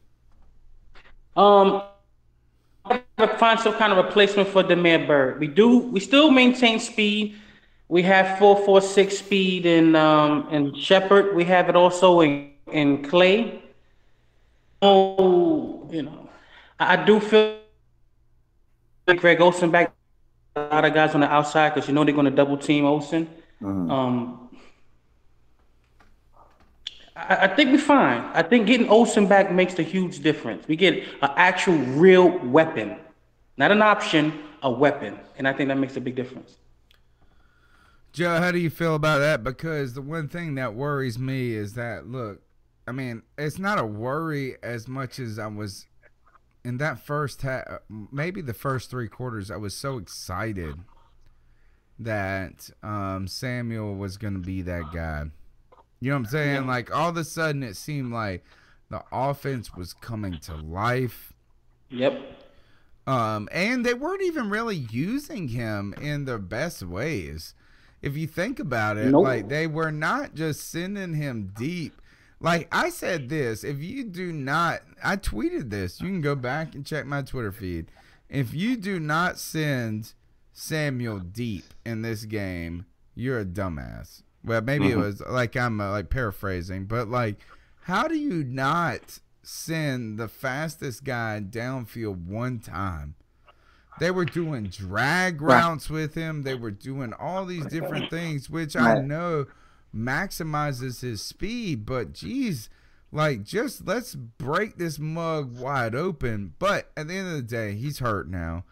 To find some kind of replacement for Demir Bird. We still maintain speed. We have 4.46 speed in Shepard. We have it also in Clay. Oh, I do feel like Greg Olsen back. A lot of guys on the outside because they're going to double team Olsen. I think we're fine. I think getting Olsen back makes a huge difference. We get an actual real weapon. Not an option, a weapon. And I think that makes a big difference. Joe, how do you feel about that? Because the one thing that worries me is that, look, I mean, it's not a worry as much as I was in that first half, maybe the first 3 quarters. I was so excited that Samuel was going to be that guy. You know what I'm saying? Yeah. Like, all of a sudden, it seemed like the offense was coming to life. Yep. And they weren't even really using him in the best ways. If you think about it, like they were not just sending him deep. Like I said this, if you do not, I tweeted this. You can go back and check my Twitter feed. If you do not send Samuel deep in this game, you're a dumbass. Well, maybe it was like I'm like paraphrasing, but like, how do you not send the fastest guy downfield one time? They were doing drag routes with him. They were doing all these different things, which I know maximizes his speed. But geez, like just let's break this mug wide open. But at the end of the day, he's hurt now.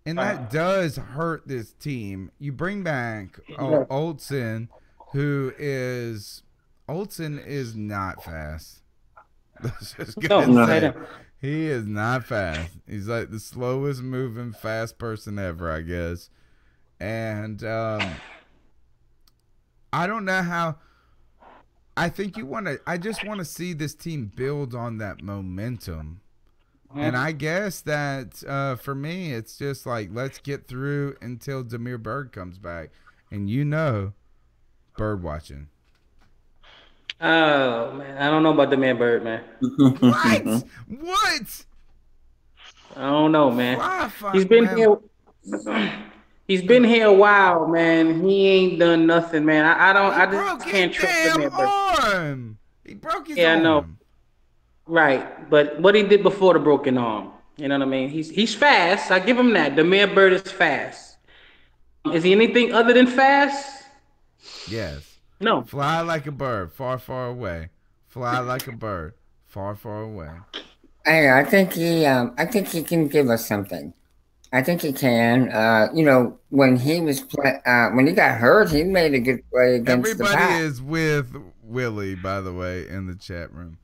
And that does hurt this team. You bring back Olsen, who is Olsen is not fast. Let's just No, go I say don't. he is not fast. He's like the slowest moving fast person ever, I guess. And I don't know how. I think I just want to see this team build on that momentum. And I guess that for me, it's just like, let's get through until Demir Bird comes back. And bird watching. Oh man, I don't know about the man Bird, man. What? What? I don't know, man. He's been Man. here. He's been here a while, man. He ain't done nothing, man. I just can't trust the man Bird. Arm. He broke his arm. Yeah, I know. Right, but what he did before the broken arm, you know what I mean? He's fast. I give him that. The man Bird is fast. Is he anything other than fast? Yes. No. Fly like a bird, far, far away. Fly like a bird, far, far away. Hey, I think he can give us something. I think he can. When he was when he got hurt, he made a good play against the Everybody Pats. is with Willie, by the way, in the chat room.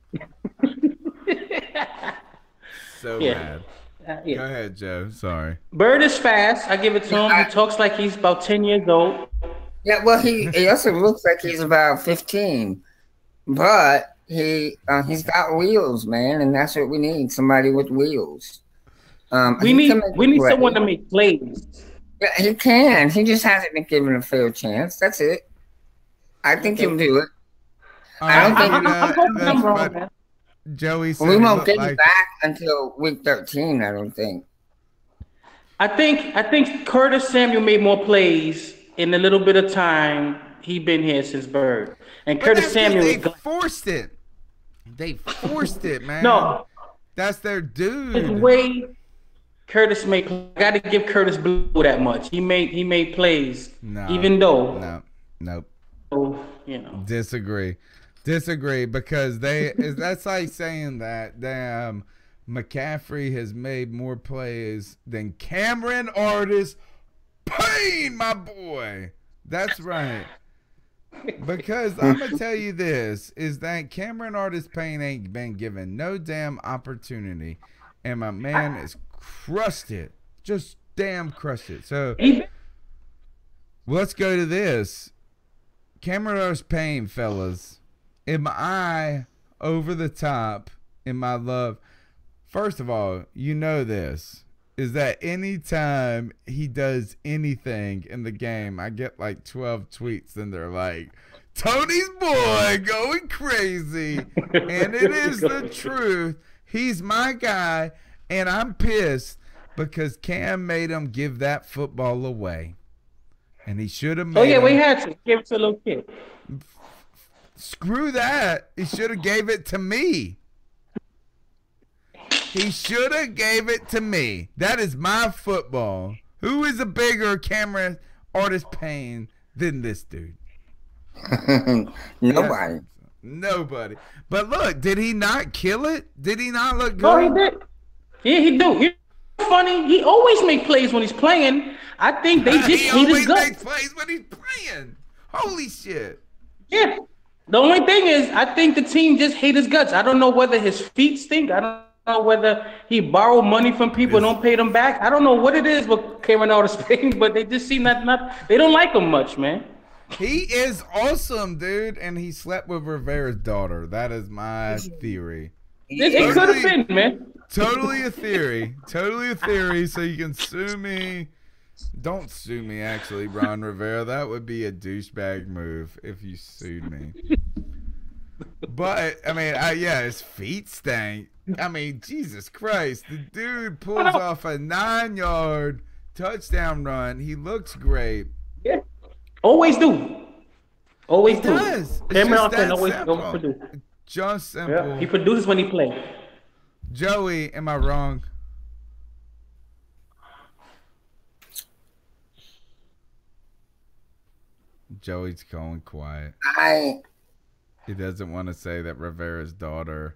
So Yeah. mad. Yeah. Go ahead, Joe. Sorry. Bird is fast. I give it to him. He talks like he's about 10 years old. Yeah, well, he also looks like he's about 15, but he's got wheels, man, and that's what we need. Somebody with wheels. We need someone to make plays. Yeah, he can. He just hasn't been given a fair chance. That's it. I think he'll do it. I don't think I'm hoping I'm wrong, man. Joey said we won't get like, him back until week 13. I don't think. I think Curtis Samuel made more plays in the little bit of time he been here since Bird. And but Curtis Samuel they forced it. They forced it, man. No. That's their dude. The way Curtis made, I got to give Curtis Blue that much. He made plays, even though. Nope. So, Disagree because that's like saying that damn McCaffrey has made more plays than Cameron Artis Payne, my boy. That's right. Because I'm gonna tell you this is that Cameron Artis Payne ain't been given no damn opportunity, and my man has crushed it, just damn crushed it. So let's go to this. Cameron Artis Payne, fellas. Am I over the top in my love? First of all, this is that anytime he does anything in the game, I get like 12 tweets and they're like, Tony's boy going crazy. And it is the truth. He's my guy, and I'm pissed because Cam made him give that football away. And he should have made we had to give it to a little kid. Screw that. He should have gave it to me. He should have gave it to me. That is my football. Who is a bigger Cameron Artis Payne than this dude? Nobody. Nobody. But look, did he not kill it? Did he not look good? No, he did. Yeah, he do. He's funny. He always make plays when he's playing. I think they just hate his guts. He always makes plays when he's playing. Holy shit. Yeah. The only thing is, I think the team just hate his guts. I don't know whether his feet stink. I don't know whether he borrowed money from people and don't pay them back. I don't know what it is with Cameron Artis Payne, but they just seem not they don't like him much, man. He is awesome, dude, and he slept with Rivera's daughter. That is my theory. It could have been, man. Totally a theory. Totally a theory, so you can sue me. Don't sue me, actually, Ron Rivera. That would be a douchebag move if you sued me. But, I mean, his feet stank. I mean, Jesus Christ. The dude pulls off a 9-yard touchdown run. He looks great. Yeah. Always do. Always do. Does. Cameron Artis always produce. Just simple. Yeah. He produces when he plays. Joey, am I wrong? Joey's going quiet. He doesn't want to say that Rivera's daughter.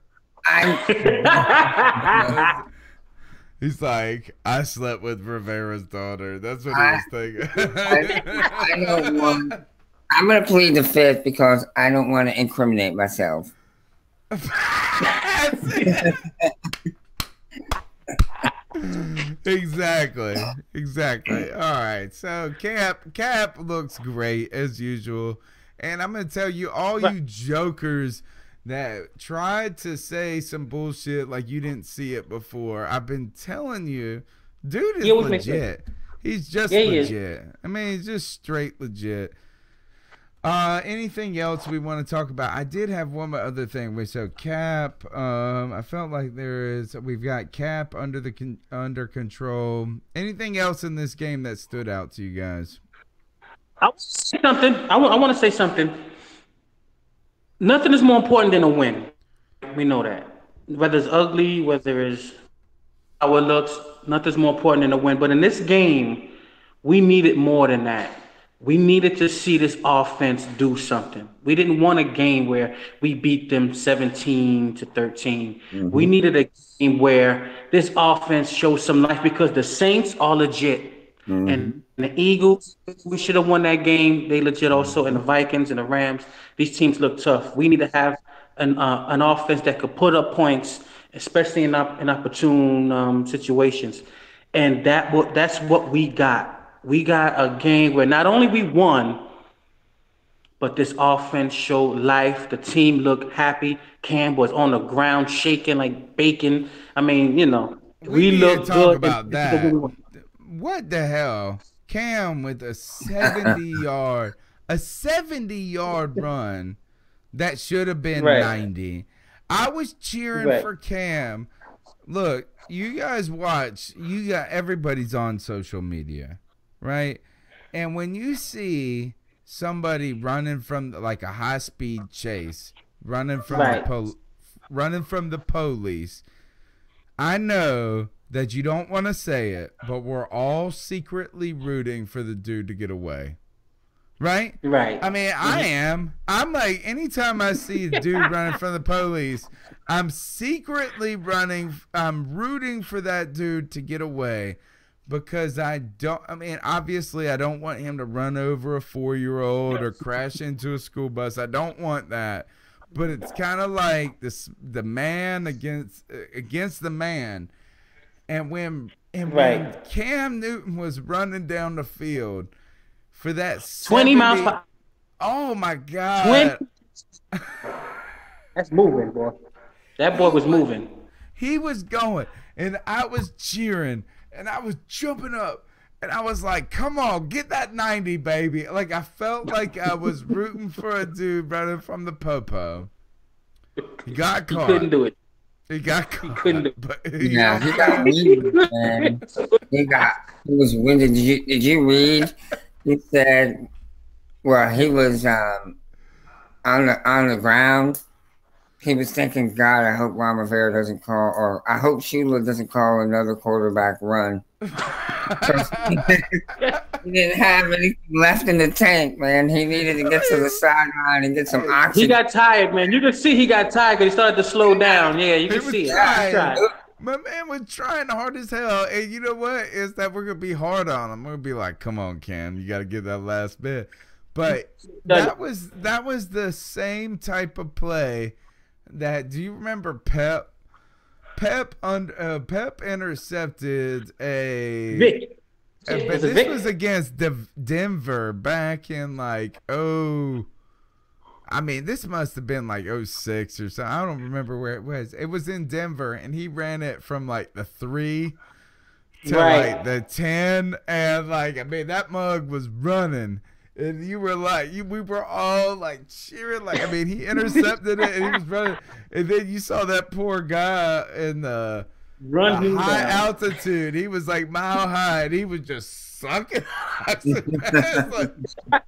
He's like, I slept with Rivera's daughter. That's what he was thinking. I know one. I'm gonna plead the fifth because I don't want to incriminate myself. Exactly. All right. So Cap looks great as usual, and I'm gonna tell you, all you jokers that tried to say some bullshit like you didn't see it before. I've been telling you, dude is legit. He's just legit. I mean, he's just straight legit. Anything else we want to talk about? I did have one other thing. So Cap, I felt like we've got Cap under control. Anything else in this game that stood out to you guys? I want to say something. Nothing is more important than a win. We know that. Whether it's ugly, whether it's how it looks, nothing's more important than a win. But in this game, we needed more than that. We needed to see this offense do something. We didn't want a game where we beat them 17-13. Mm-hmm. We needed a game where this offense shows some life because the Saints are legit. Mm-hmm. And the Eagles, we should have won that game. They legit also. And the Vikings and the Rams, these teams look tough. We need to have an offense that could put up points, especially in opportune situations. And that's what we got. We got a game where not only we won, but this offense showed life. The team looked happy. Cam was on the ground shaking like bacon. I mean, we look talk good. About that. What the hell? Cam with a 70-yard run that should have been 90. I was cheering for Cam. Look, you guys watch. Everybody's on social media, right? And when you see somebody running from like a high-speed chase, running from the police, I know that you don't want to say it, but we're all secretly rooting for the dude to get away. Right? Right. I mean, I am. I'm like, anytime I see a dude running from the police, I'm secretly I'm rooting for that dude to get away because obviously I don't want him to run over a 4-year-old or crash into a school bus. I don't want that. But it's kind of like the man against the man. And when Cam Newton was running down the field for that 20 miles per hour. Oh my God. That's moving, boy. That boy was moving. He was going, and I was cheering, and I was jumping up, and I was like, come on, get that 90, baby. Like, I felt like I was rooting for a dude running from the popo. He got caught. He couldn't do it. He got caught. He couldn't do it. He got winded, man. He was winded. Did you read? He said, well, he was on the ground. He was thinking, God, I hope Ron Rivera doesn't call, or I hope Shula doesn't call another quarterback run. He didn't have anything left in the tank, man. He needed to get to the sideline and get some oxygen. He got tired, man. You could see he got tired because he started to slow down. Yeah, you can see it. My man was trying hard as hell, and you know what? Is that we're gonna be hard on him. We're gonna be like, "Come on, Cam, you got to get that last bit." But that was the same type of play. Do you remember Pep? Pep intercepted this was against Denver back in this must have been like 06 or something. I don't remember where it was. It was in Denver, and he ran it from like the 3 to like the 10, and that mug was running. And you were like, we were all like cheering. He intercepted it and he was running. And then you saw that poor guy in the high altitude. He was like mile high and he was just sucking oxygen.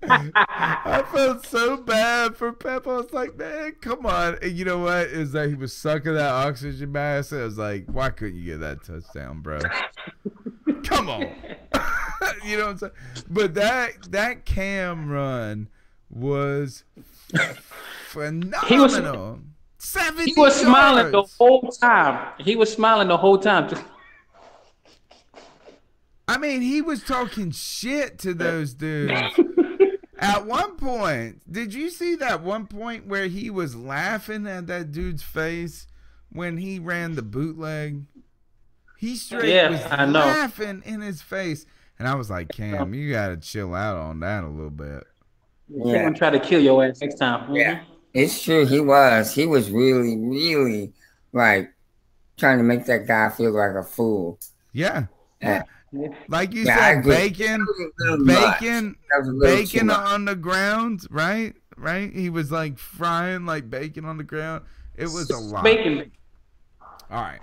I felt so bad for Pep. I was like, man, come on. And you know what? Is that he was sucking that oxygen mask. I was like, why couldn't you get that touchdown, bro? Come on. You know what I'm saying? But that Cam run was phenomenal. 70 He was smiling yards. the whole time. He was smiling the whole time. He was talking shit to those dudes. At one point, did you see that one point where he was laughing at that dude's face when he ran the bootleg? He straight was laughing in his face. And I was like, Cam, you got to chill out on that a little bit. Yeah. They're going to try to kill your ass next time. Mm-hmm. Yeah, it's true. He was really, really, like, trying to make that guy feel like a fool. Yeah. Like you said, bacon on the ground, right? Right? He was like frying like bacon on the ground. It was a lot. Bacon. All right.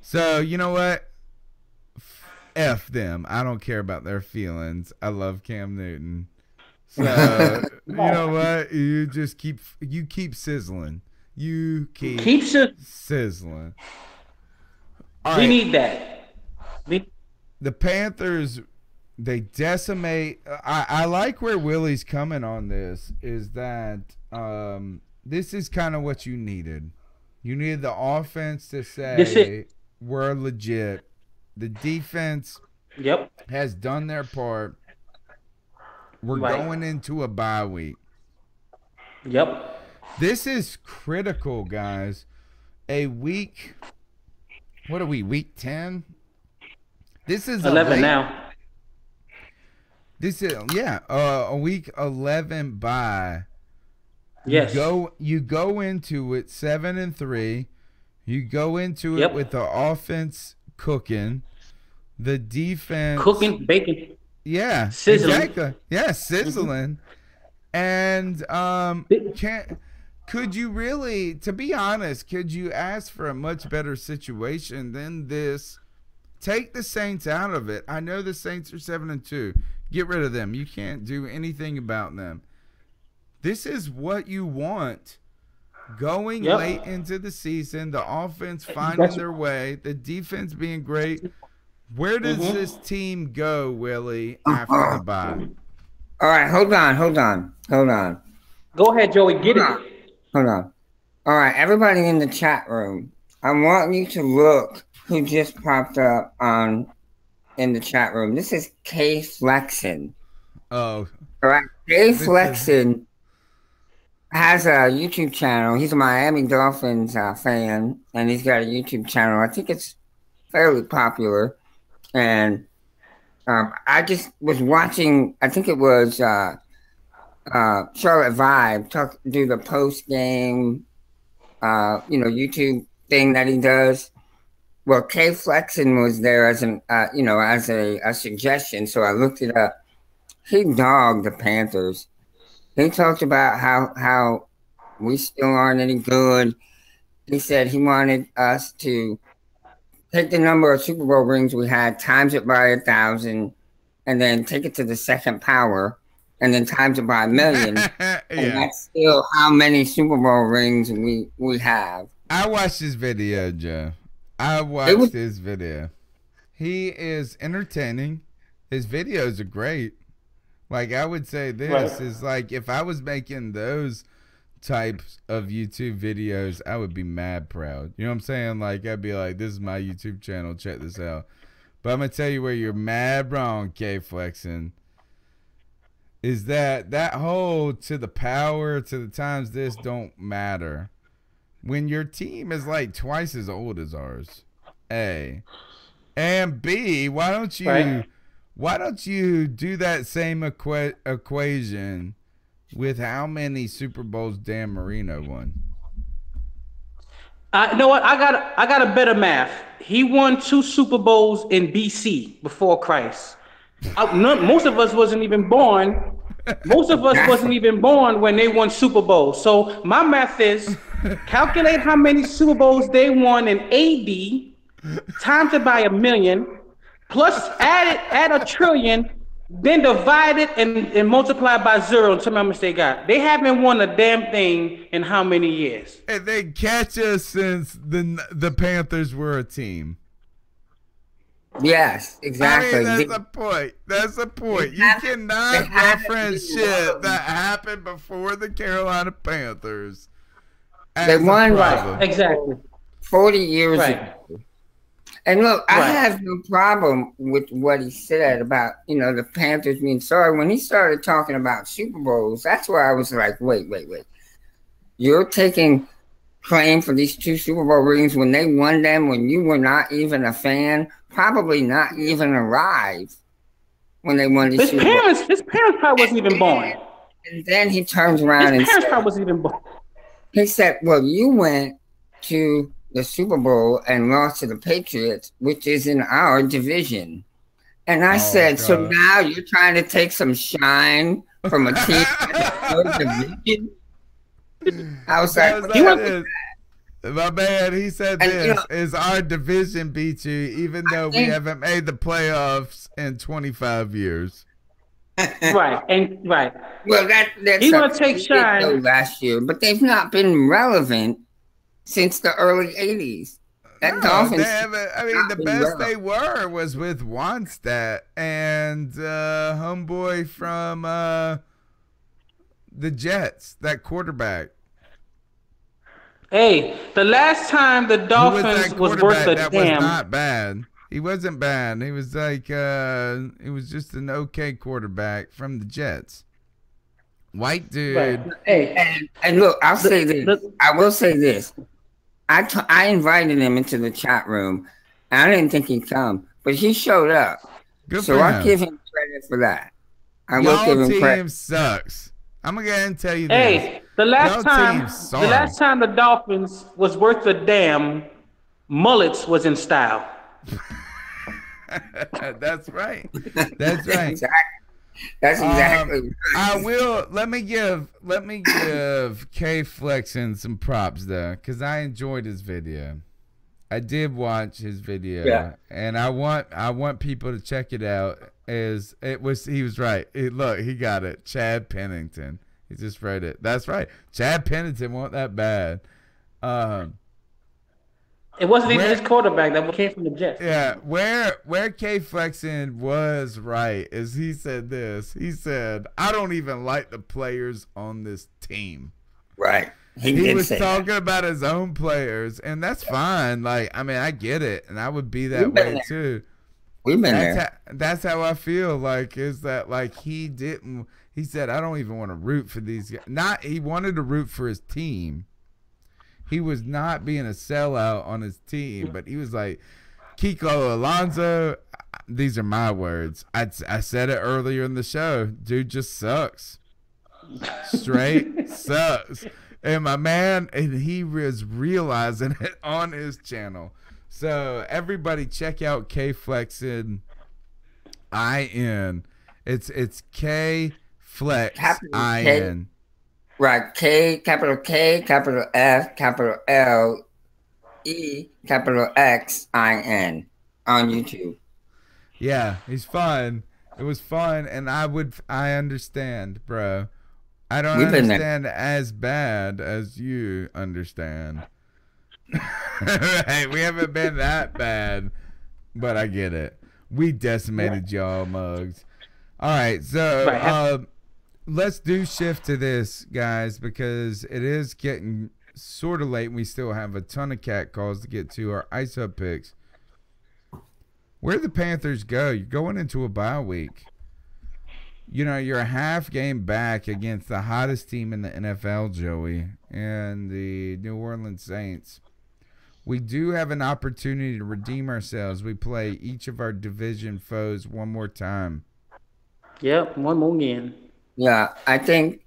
So, you know what? F them. I don't care about their feelings. I love Cam Newton. So, you know what? You just keep sizzling. You keep sizzling. All right. We need that. The Panthers, they decimate. I like where Willie's coming on this, is that this is kind of what you needed. You needed the offense to say we're legit. The defense has done their part. We're going into a bye week. Yep. This is critical, guys. A week. What are we, week 10? This is 11 now. This is a week 11 bye. Yes. You go into it 7-3. You go into it with the offense cooking, the defense cooking, bacon. Yeah, sizzling. Exactly. Yeah, sizzling. And could you really, to be honest, could you ask for a much better situation than this? Take the Saints out of it. I know the Saints are 7-2. Get rid of them. You can't do anything about them. This is what you want. Going late into the season, the offense finding their way, the defense being great. Where does this team go, Willie, after the bye? All right, hold on. Go ahead, Joey. Get it. Hold on. All right, everybody in the chat room, I want you to look who just popped up in the chat room. This is K Flexin. Oh. All right. K Flexin has a YouTube channel. He's a Miami Dolphins fan, and he's got a YouTube channel. I think it's fairly popular. And I just was watching, I think it was Charlotte Vibe do the post-game, YouTube thing that he does. Well, K Flexin was there as a suggestion, so I looked it up. He dogged the Panthers. He talked about how we still aren't any good. He said he wanted us to take the number of Super Bowl rings we had, times it by 1,000, and then take it to the second power, and then times it by 1,000,000. And that's still how many Super Bowl rings we have. I watched his video, Joe. I watched his video. He is entertaining. His videos are great. Like, I would say this is like, if I was making those types of YouTube videos, I would be mad proud. You know what I'm saying? Like, I'd be like, this is my YouTube channel. Check this out. But I'm going to tell you where you're mad wrong, K-Flexin, is that whole to the power, to the times this don't matter. When your team is like twice as old as ours, A. And B, why don't you do that same equation with how many Super Bowls Dan Marino won? You know what? I got a better math. He won 2 Super Bowls in BC before Christ. Most of us wasn't even born. Most of us wasn't even born when they won Super Bowls. So my math is calculate how many Super Bowls they won in AD, times it by 1,000,000, plus add a trillion, then divide it and multiply by 0 and tell me how much they got. They haven't won a damn thing in how many years? And they catch us since the Panthers were a team. Yes, exactly. I mean, that's the point. You cannot reference shit that happened before the Carolina Panthers. They won exactly 40 years ago. And look, I Right. have no problem with what he said about, the Panthers being sorry. When he started talking about Super Bowls, that's where I was like, wait. You're taking claim for these 2 Super Bowl rings when they won them when you were not even a fan, probably not even alive when they won these Super Bowls. His parents probably wasn't even born. And then he turns around His parents said, probably wasn't even born. he said, well, you went to the Super Bowl and lost to the Patriots, which is in our division. And I said, God. so now you're trying to take some shine from a team in your division? I was like, my man, he said this is our division beat you, even though we haven't made the playoffs in 25 years. Right. Well, that's he's gonna take shine last year, but they've not been relevant since the early 80s. Dolphins. The best they were was with Wannstedt and homeboy from the Jets, that quarterback. Hey, the last time the Dolphins was worth a that damn. Was not bad. He wasn't bad. He was like he was just an okay quarterback from the Jets. White dude. Right. Hey, and look, I'll say this. I will say this. I invited him into the chat room. I didn't think he'd come, but he showed up. Good so for I him. give him credit for that. I Y'all will give him team credit. Sucks. I'm gonna go ahead and tell you this. Hey, the last time the Dolphins was worth a damn, mullets was in style. That's right. That's right. That's exactly right. I will. Let me give K Flexin some props though, because I enjoyed his video. I did watch his video, and I want people to check it out. He was right. Look, he got it. Chad Pennington. He just wrote it. That's right. Chad Pennington wasn't that bad. It wasn't even his quarterback that came from the Jets. Yeah, where K Flexin was right is he said this. He said, I don't even like the players on this team. Right. He was talking about his own players, and that's fine. Like, I mean, I get it, and I would be that way too. We've been there. That's how I feel. Like, is that like he didn't? He said, I don't even want to root for these guys. He wanted to root for his team. He was not being a sellout on his team, but he was like, Kiko Alonso, these are my words. I said it earlier in the show. Dude just sucks. Straight sucks. And my man, and he was realizing it on his channel. So everybody check out K Flexin IN. It's K Flex IN. Right, K, capital F, capital L, E, capital X, IN on YouTube. Yeah, he's fun. It was fun, and I understand, bro. I don't understand as bad as you understand. Right, we haven't been that bad, but I get it. We decimated y'all, mugs. All right, so let's shift to this, guys, because it is getting sort of late. We still have a ton of cat calls to get to. Our Ice Up picks. Where the Panthers go? You're going into a bye week. You know, you're a half game back against the hottest team in the NFL, Joey, and the New Orleans Saints. We do have an opportunity to redeem ourselves. We play each of our division foes one more time. Yep, one more again. Yeah, I think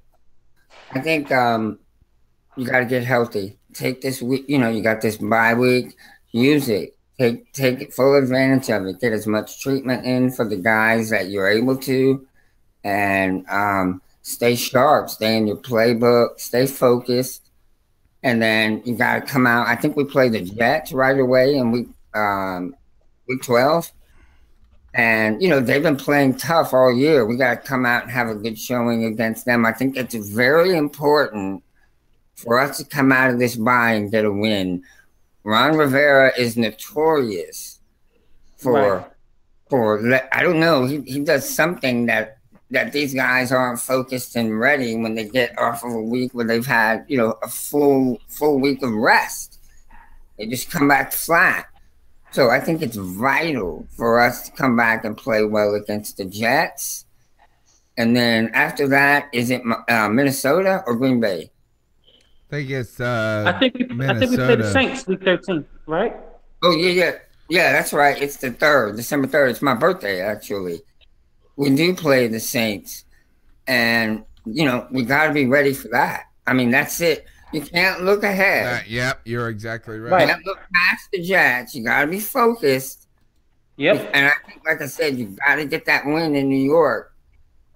you got to get healthy. Take this week, you got this bye week. Use it. Take full advantage of it. Get as much treatment in for the guys that you're able to. And stay sharp, stay in your playbook, stay focused, and then you got to come out. I think we play the Jets right away in week 12, and they've been playing tough all year. We got to come out and have a good showing against them. I think it's very important for us to come out of this bye and get a win. Ron Rivera is notorious for I don't know. He does something that these guys aren't focused and ready when they get off of a week where they've had, a full week of rest. They just come back flat. So I think it's vital for us to come back and play well against the Jets. And then after that, is it Minnesota or Green Bay? I think it's I think we played the Saints week 13, right? Oh, yeah, that's right. It's the 3rd, December 3rd. It's my birthday, actually. We do play the Saints. And, we got to be ready for that. I mean, that's it. You can't look ahead. Yep, you're exactly right. You can't look past the Jets. You got to be focused. Yep. And I think, like I said, you got to get that win in New York.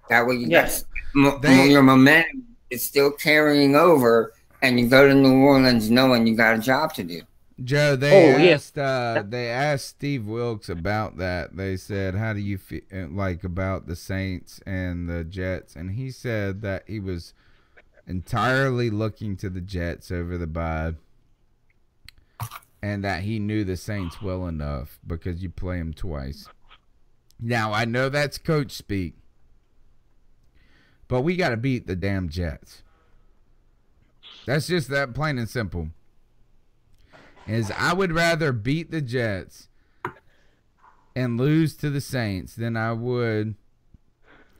That way your momentum is still carrying over, and you go to New Orleans knowing you got a job to do. Joe, they asked Steve Wilkes about that. They said, how do you feel about the Saints and the Jets? And he said that he was entirely looking to the Jets over the bye, and that he knew the Saints well enough because you play them twice. Now, I know that's coach speak, but we got to beat the damn Jets. That's just that plain and simple. I would rather beat the Jets and lose to the Saints than I would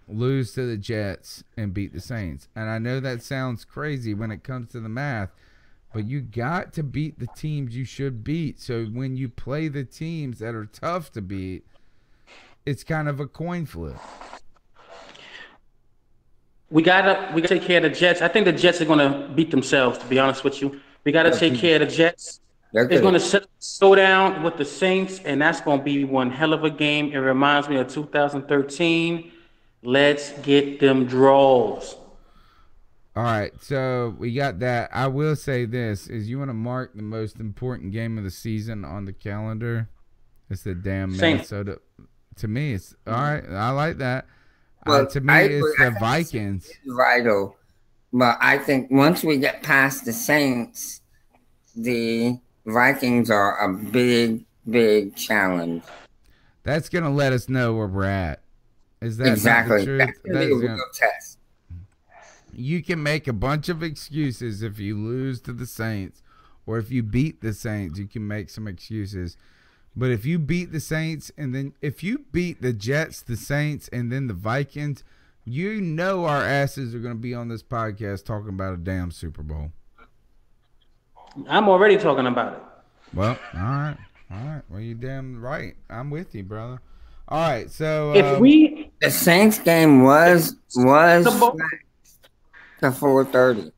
lose to the Jets and beat the Saints. And I know that sounds crazy when it comes to the math, but you got to beat the teams you should beat. So when you play the teams that are tough to beat, it's kind of a coin flip. We gotta take care of the Jets. I think the Jets are gonna beat themselves, to be honest with you. We gotta take care of the Jets. It's gonna slow down with the Saints, and that's gonna be one hell of a game. It reminds me of 2013. Let's get them draws. All right, so we got that. I will say this, is you want to mark the most important game of the season on the calendar? It's the damn Minnesota. To me, it's all right. I like that. Well, to me, it's the Vikings. It's vital. But I think once we get past the Saints, the Vikings are a big, big challenge. That's going to let us know where we're at. Is that exactly not the truth? That's going to be a real test. You can make a bunch of excuses if you lose to the Saints, or if you beat the Saints, you can make some excuses. But if you beat the Saints, and then if you beat the Jets, the Saints, and then the Vikings, you know our asses are going to be on this podcast talking about a damn Super Bowl. I'm already talking about it. Well, all right. Well, you damn right. I'm with you, brother. All right, so the Saints game was to 4:30.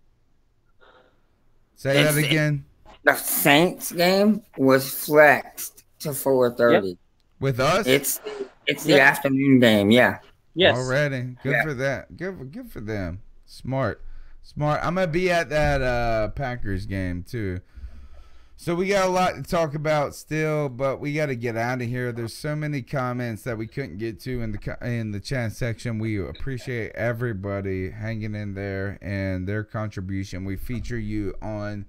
Say that again. The Saints game was flexed to 4:30. Yep. With us? It's the afternoon game, yeah. Yes. Already. Good for that. Good for them. Smart. I'm gonna be at that Packers game too. So we got a lot to talk about still, but we got to get out of here. There's so many comments that we couldn't get to in the chat section. We appreciate everybody hanging in there and their contribution. We feature you on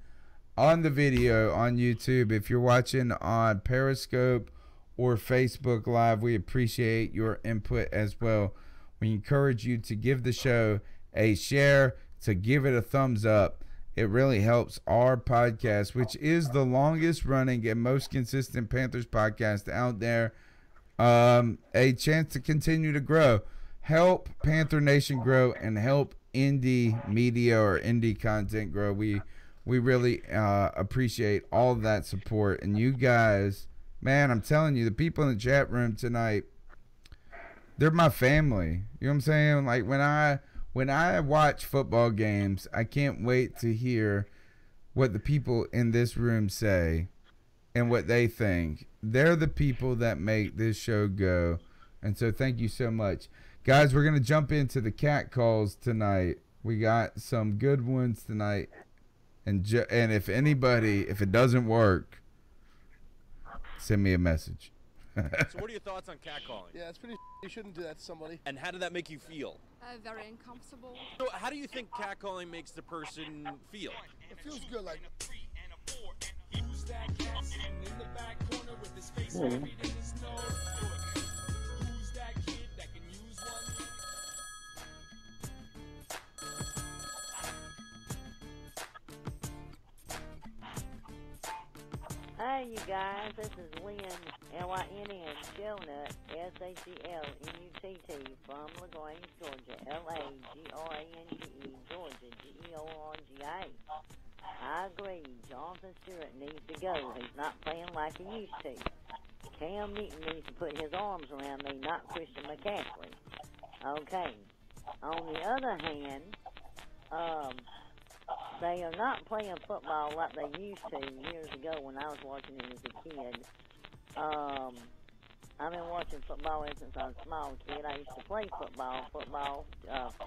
the video on YouTube. If you're watching on Periscope or Facebook Live, we appreciate your input as well. We encourage you to give the show a share, to give it a thumbs up. It really helps our podcast, which is the longest running and most consistent Panthers podcast out there, a chance to continue to grow. Help Panther Nation grow and help indie media or indie content grow. We really appreciate all of that support. And you guys, man, I'm telling you, the people in the chat room tonight, they're my family. You know what I'm saying? Like when I watch football games, I can't wait to hear what the people in this room say and what they think. They're the people that make this show go. And so thank you so much. Guys, we're going to jump into the cat calls tonight. We got some good ones tonight. And if it doesn't work, send me a message. So what are your thoughts on catcalling? Yeah, it's pretty. You shouldn't do that to somebody. And how did that make you feel? Very uncomfortable. So how do you think catcalling makes the person feel? It feels good, like. Hey, you guys, this is Lynn L-I-N-N, Shelnut, S-H-E-L-N-U-T-T, from LaGrange, Georgia, L-A-G-R-A-N-G-E, Georgia, G-E-O-R-G-I. I agree, Jonathan Stewart needs to go. He's not playing like he used to. Cam Newton needs to put his arms around me, not Christian McCaffrey. Okay. On the other hand, they are not playing football like they used to years ago when I was watching it as a kid. I've been watching football ever since I was a small kid. I used to play football,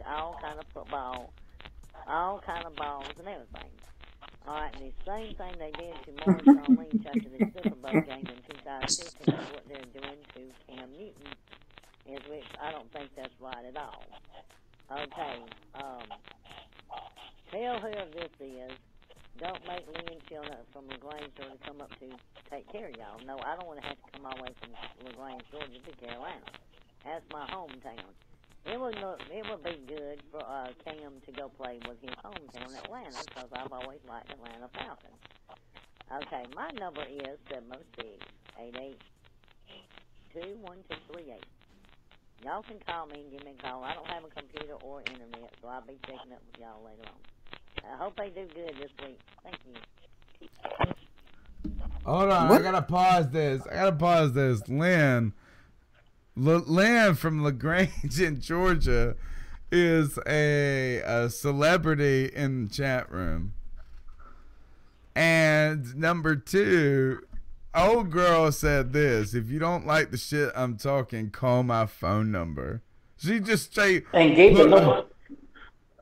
all kind of balls and everything. All right, and the same thing they did to Marshawn Lynch after the Super Bowl game in 2015 is what they're doing to Cam Newton, which I don't think that's right at all. Okay, tell whoever this is, don't make Lynn Chilnut from LaGrange, Georgia come up to take care of y'all. No, I don't want to have to come all the way from LaGrange, Georgia to Carolina. That's my hometown. It would be good for Cam to go play with his hometown, Atlanta, because I've always liked Atlanta Falcons. Okay, my number is 706-882-1238. Y'all can call me and give me a call. I don't have a computer or internet, so I'll be checking up with y'all later on. I hope they do good this week. Thank you. Hold on, I gotta pause this. Lynn from LaGrange in Georgia is a celebrity in the chat room. And number 2, old girl said this: if you don't like the shit I'm talking, call my phone number. She just straight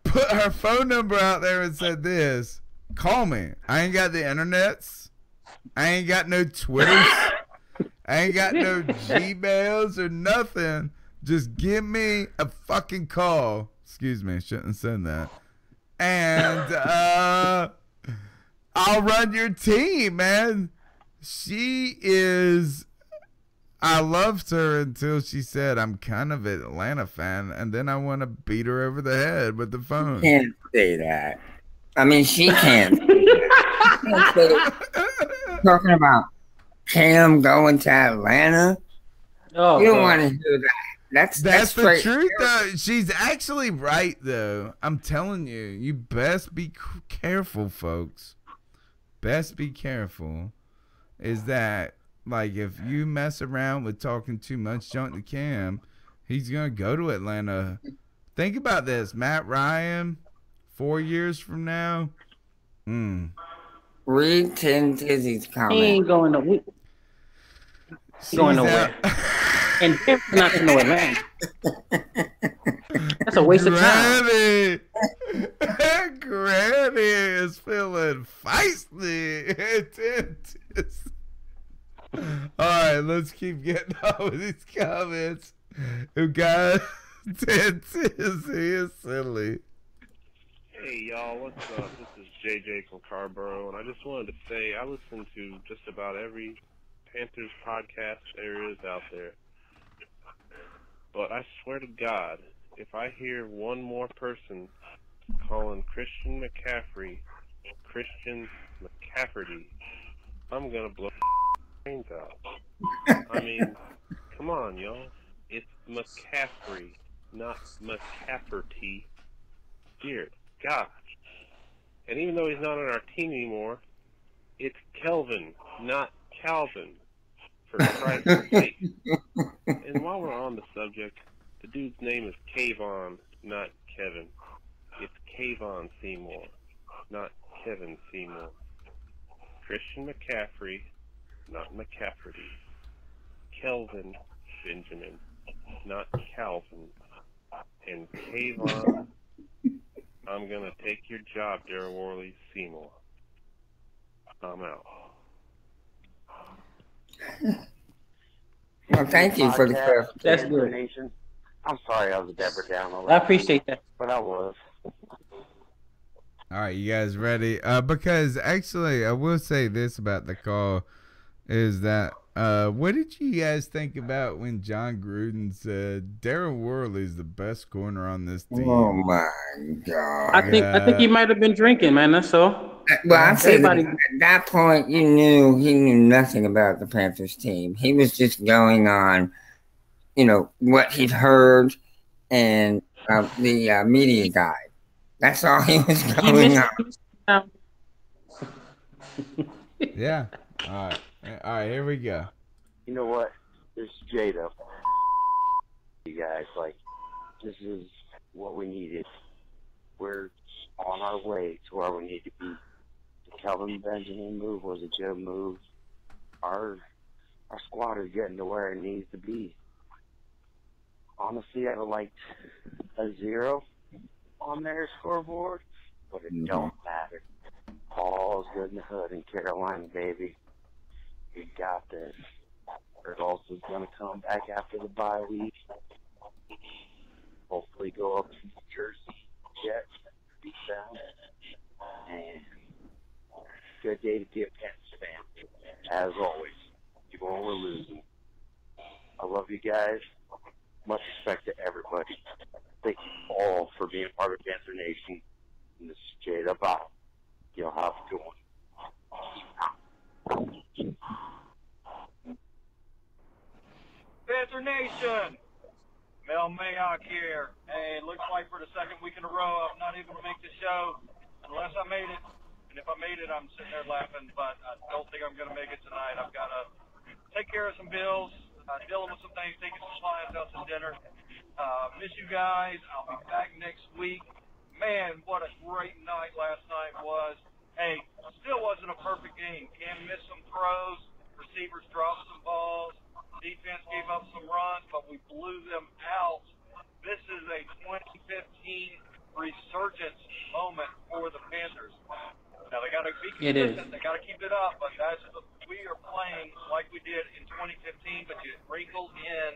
put her phone number out there and said this: call me. I ain't got the internets. I ain't got no Twitters. I ain't got no Gmails or nothing. Just give me a fucking call. Excuse me, I shouldn't have said that. And I'll run your team, man. She is... I loved her until she said, I'm kind of an Atlanta fan, and then I want to beat her over the head with the phone. She can't say that. I mean, she can't say that. She can't say that. Talking about Cam going to Atlanta? Oh, you don't want to hear that. That's the truth, though. She's actually right, though. I'm telling you. You best be careful, folks. Best be careful. Is that... like, if you mess around with talking too much junk to Cam, he's going to go to Atlanta. Think about this. Matt Ryan, 4 years from now. Read Tin Tizzy's comment. He ain't going nowhere. Going nowhere. And Cam's not going to Atlanta. That's a waste of time. Granny is feeling feisty. All right, let's keep getting on with these comments. Who got Tizzy is silly. Hey y'all, what's up? This is JJ from Carborough, and I just wanted to say I listen to just about every Panthers podcast there is out there. But I swear to God, if I hear one more person calling Christian McCaffrey Christian McCafferty, I'm gonna blow brains out. I mean, come on, y'all. It's McCaffrey, not McCafferty. Dear God. And even though he's not on our team anymore, it's Kelvin, not Calvin. For Christ's sake. And while we're on the subject, the dude's name is Kayvon, not Kevin. It's Kayvon Seymour, not Kevin Seymour. Christian McCaffrey, not McCafferty. Kelvin Benjamin, not Calvin. And Kayvon, I'm gonna take your job, Darryl Worley Seymour. I'm out. Well, thank you for the clarification. That's good. I'm sorry I was a Deborah down. I appreciate that. But I was. All right, you guys ready? Because actually, I will say this about the call is that What did you guys think about when John Gruden said Darren Worley's the best corner on this team? Oh my God! I think he might have been drinking, man. That's all. Well, I said Everybody- at that point, he knew nothing about the Panthers team. He was just going on, what he'd heard and the media guide. That's all he was going on. Yeah. All right. Here we go. You know what? This is Jada. You guys, this is what we needed. We're on our way to where we need to be. The Kelvin Benjamin move was a good move. Our squad is getting to where it needs to be. Honestly, I would like a 0 on their scoreboard, but it don't matter. All's good in the hood in Carolina, baby. We got this. Results is going to come back after the bye week. Hopefully go up to New Jersey, Jets, beat them. And good day to be a Panthers fan. As always, even when we're losing. I love you guys. Much respect to everybody. Thank you all for being part of Panther Nation. And this is Jada Bob. Y'all have a good one. Panther Nation! Mel Mayock here. Hey, it looks like for the second week in a row I'm not able to make the show unless I made it. And if I made it, I'm sitting there laughing, but I don't think I'm going to make it tonight. I've got to take care of some bills, dealing with some things, taking some clients out to dinner. Miss you guys. I'll be back next week. Man, what a great night last night was. Hey, still wasn't a perfect game. Cam missed some throws. Receivers dropped some balls. Defense gave up some runs, but we blew them out. This is a 2015 resurgence moment for the Panthers. Now, they got to be consistent. They got to keep it up, but we are playing like we did in 2015, but you wrinkle in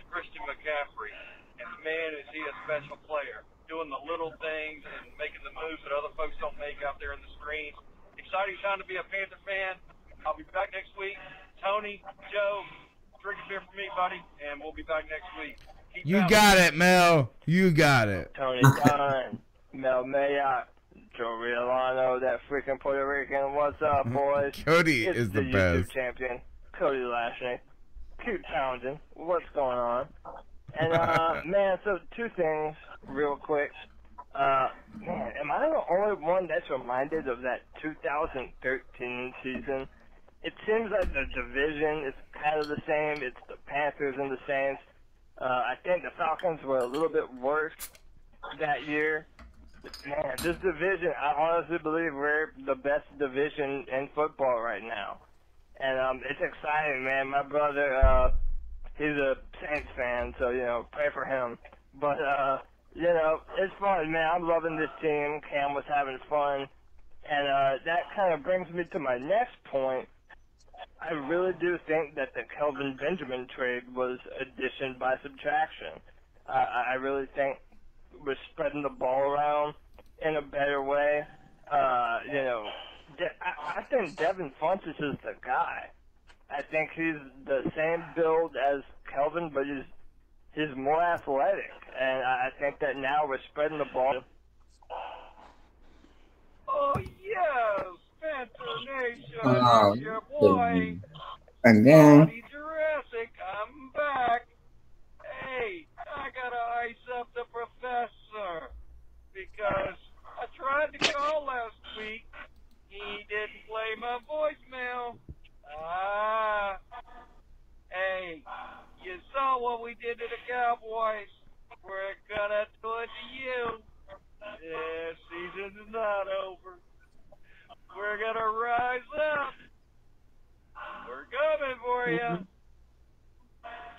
Christian McCaffrey. And, man, is he a special player, doing the little things and making the moves that other folks don't make out there in the screens. Exciting time to be a Panther fan. I'll be back next week. Tony, Joe, drink a beer for me, buddy, and we'll be back next week. You got it, Mel. You got it. Tony Dunn, Mel Mayock, Joe Riolano, that freaking Puerto Rican. What's up, boys? Cody it's is the YouTube best. champion, Cody Lashley. Cute Townsend. What's going on? And, man, so two things real quick. Man, am I the only one that's reminded of that 2013 season? It seems like the division is kind of the same. It's the Panthers and the Saints. I think the Falcons were a little bit worse that year. Man, this division, I honestly believe we're the best division in football right now. And it's exciting, man. My brother, he's a Saints fan, so, pray for him. But, it's fun, man. I'm loving this team. Cam was having fun. And that kind of brings me to my next point. I really do think that the Kelvin Benjamin trade was addition by subtraction. I really think we're spreading the ball around in a better way. I think Devin Funchess is the guy. I think he's the same build as Kelvin, but he's more athletic. And I think that now we're spreading the ball. Oh, yes! Panther Nation, Oh, it's your boy, again. Bobby Jurassic, I'm back. Hey, I gotta ice up the professor, because I tried to call last week. He didn't play my voicemail. Hey, you saw what we did to the Cowboys. We're gonna do it to you. This season's not over. We're gonna rise up. We're coming for you.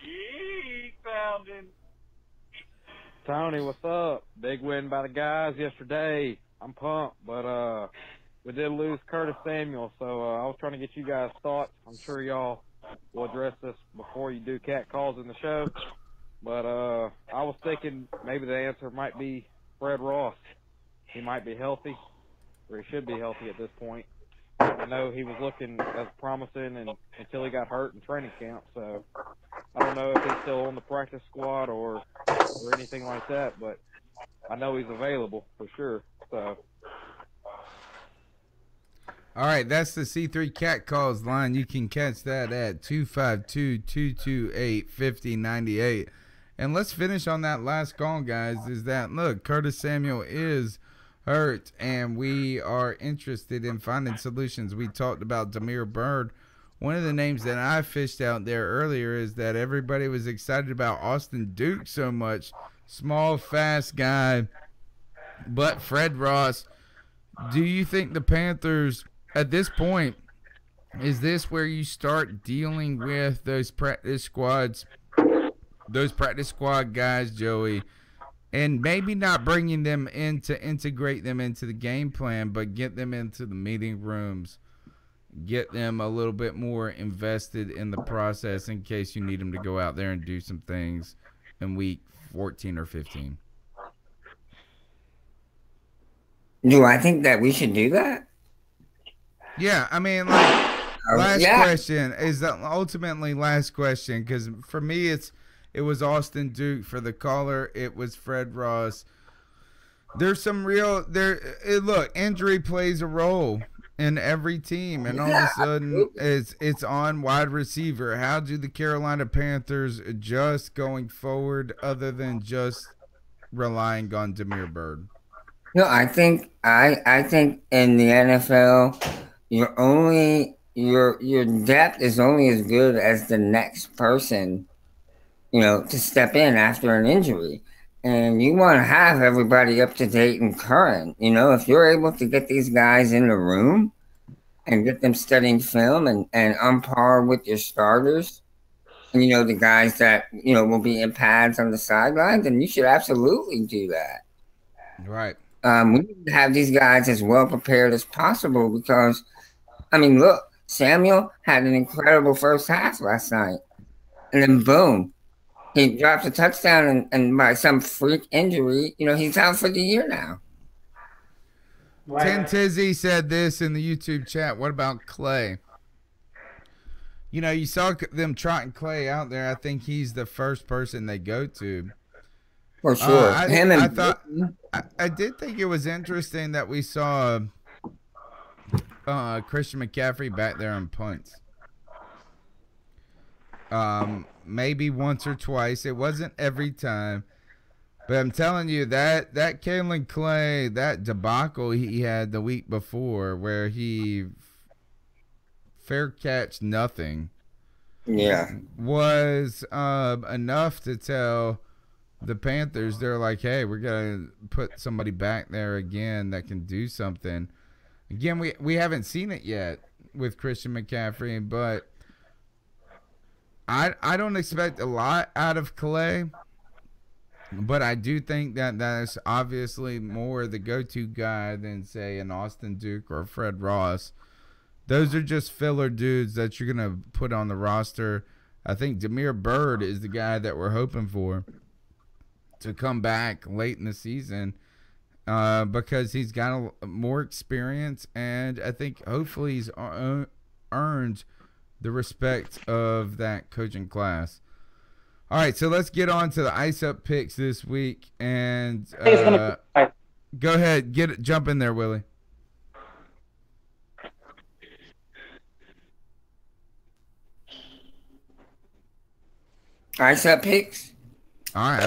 Keep pounding. Tony, what's up? Big win by the guys yesterday. I'm pumped, but we did lose Curtis Samuel, so I was trying to get you guys' thoughts. I'm sure y'all will address this before you do cat calls in the show, but I was thinking maybe the answer might be Fred Ross. He might be healthy, or he should be healthy at this point. I know he was looking as promising and until he got hurt in training camp. So I don't know if he's still on the practice squad or anything like that, but I know he's available for sure. So. All right, that's the C3 Cat Calls line. You can catch that at 252-228-5098. And let's finish on that last call, guys, is that, look, Curtis Samuel is hurt, and we are interested in finding solutions. We talked about Damiere Byrd. One of the names that I fished out there earlier is that everybody was excited about Austin Duke so much. Small, fast guy, but Fred Ross. Do you think the Panthers, at this point, is this where you start dealing with those practice squad guys, Joey, and maybe not bringing them in to integrate them into the game plan, but get them into the meeting rooms, get them a little bit more invested in the process in case you need them to go out there and do some things in week 14 or 15? Do I think that we should do that? Yeah, I mean, like, question is that ultimately last question, because for me it was Austin Duke. For the caller, it was Fred Ross. There's some real look, injury plays a role in every team, and all of a sudden it's on wide receiver. How do the Carolina Panthers adjust going forward, other than just relying on Damiere Byrd? No, I think in the NFL, your depth is only as good as the next person, to step in after an injury. And you want to have everybody up to date and current. If you're able to get these guys in the room and get them studying film and on par with your starters, and the guys that will be in pads on the sidelines, then you should absolutely do that. Right. We need to have these guys as well prepared as possible, because, I mean, look, Samuel had an incredible first half last night, and then boom, he drops a touchdown, and by some freak injury, he's out for the year now. Right. Tim Tizzy said this in the YouTube chat. What about Clay? You saw them trotting Clay out there. I think he's the first person they go to. For sure. I did think it was interesting that we saw Christian McCaffrey back there on punts. Maybe once or twice. It wasn't every time. But I'm telling you, that Kalen Clay, that debacle he had the week before where he fair catch nothing, was enough to tell the Panthers, they're like, hey, we're going to put somebody back there again that can do something. Again, we haven't seen it yet with Christian McCaffrey, but I don't expect a lot out of Clay, but I do think that is obviously more the go-to guy than, say, an Austin Duke or Fred Ross. Those are just filler dudes that you're going to put on the roster. I think Damiere Byrd is the guy that we're hoping for to come back late in the season, because he's got more experience, and I think hopefully he's earned the respect of that coaching class. All right, so let's get on to the ice up picks this week, and go ahead, jump in there, Willie. Ice up picks. All right,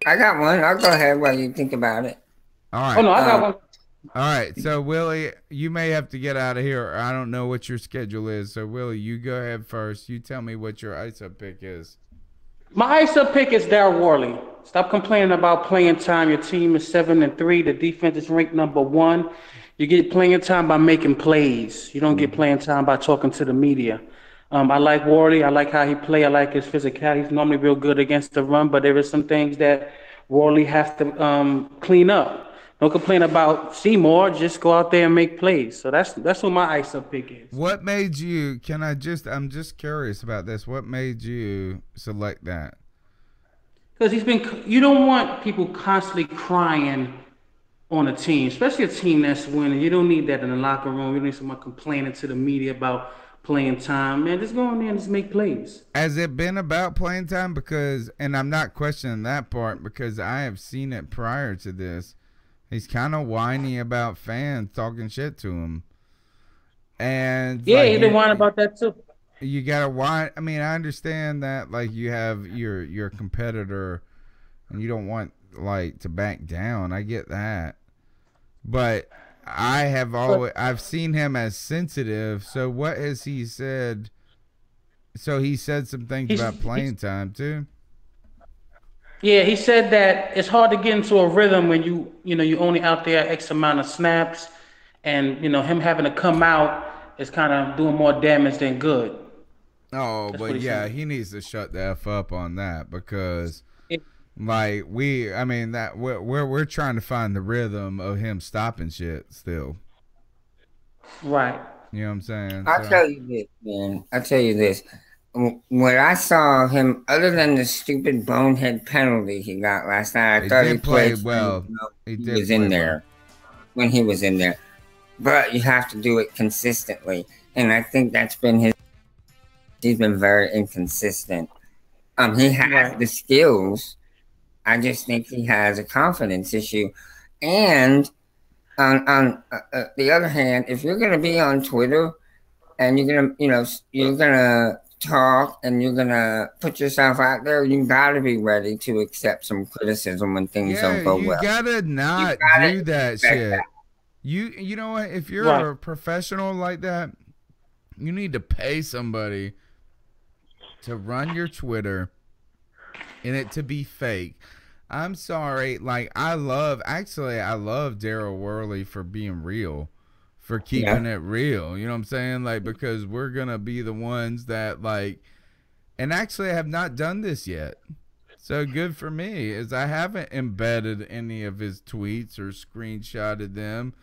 I got one. I'll go ahead while you think about it. All right. Oh, no, I got one. All right, so Willie, you may have to get out of here. I don't know what your schedule is. So, Willie, you go ahead first. You tell me what your ice-up pick is. My ice-up pick is Darryl Worley. Stop complaining about playing time. Your team is 7-3. The defense is ranked number 1. You get playing time by making plays. You don't get playing time by talking to the media. I like Worley. I like how he plays. I like his physicality. He's normally real good against the run, but there is some things that Worley has to clean up. Don't complain about Seymour. Just go out there and make plays. So that's what my ice-up pick is. What made you? I'm just curious about this. What made you select that? Because you don't want people constantly crying on a team, especially a team that's winning. You don't need that in the locker room. You don't need someone complaining to the media about playing time. Man, just go in there and just make plays. Has it been about playing time? Because, and I'm not questioning that part because I have seen it prior to this. He's kind of whiny about fans talking shit to him. And yeah, like, he's been whining about that too. You gotta whine. I mean, I understand that like you have your competitor and you don't want like to back down. I get that. But I've seen him as sensitive. So what has he said? So he said some things about playing time too. Yeah, he said that it's hard to get into a rhythm when you only out there X amount of snaps, and him having to come out is kind of doing more damage than good. Oh, That's but yeah, he needs to shut the F up on that because like we're trying to find the rhythm of him stopping shit still. Right. You know what I'm saying? I'll tell you this, man. I'll tell you this. When I saw him, other than the stupid bonehead penalty he got last night, I thought he played well. He was in there when he was in there. But you have to do it consistently. And I think that's been he's been very inconsistent. He has the skills. I just think he has a confidence issue. And on the other hand, if you're going to be on Twitter and you're going to talk and you're going to put yourself out there, you got to be ready to accept some criticism when things don't go well. You gotta not do that shit. That. You know what? If you're a professional like that, you need to pay somebody to run your Twitter and it to be fake. I'm sorry. Like, I love Daryl Worley for being real, for keeping it real. You know what I'm saying? Like, because we're going to be the ones that, like, and actually I have not done this yet. So good for me is I haven't embedded any of his tweets or screenshotted them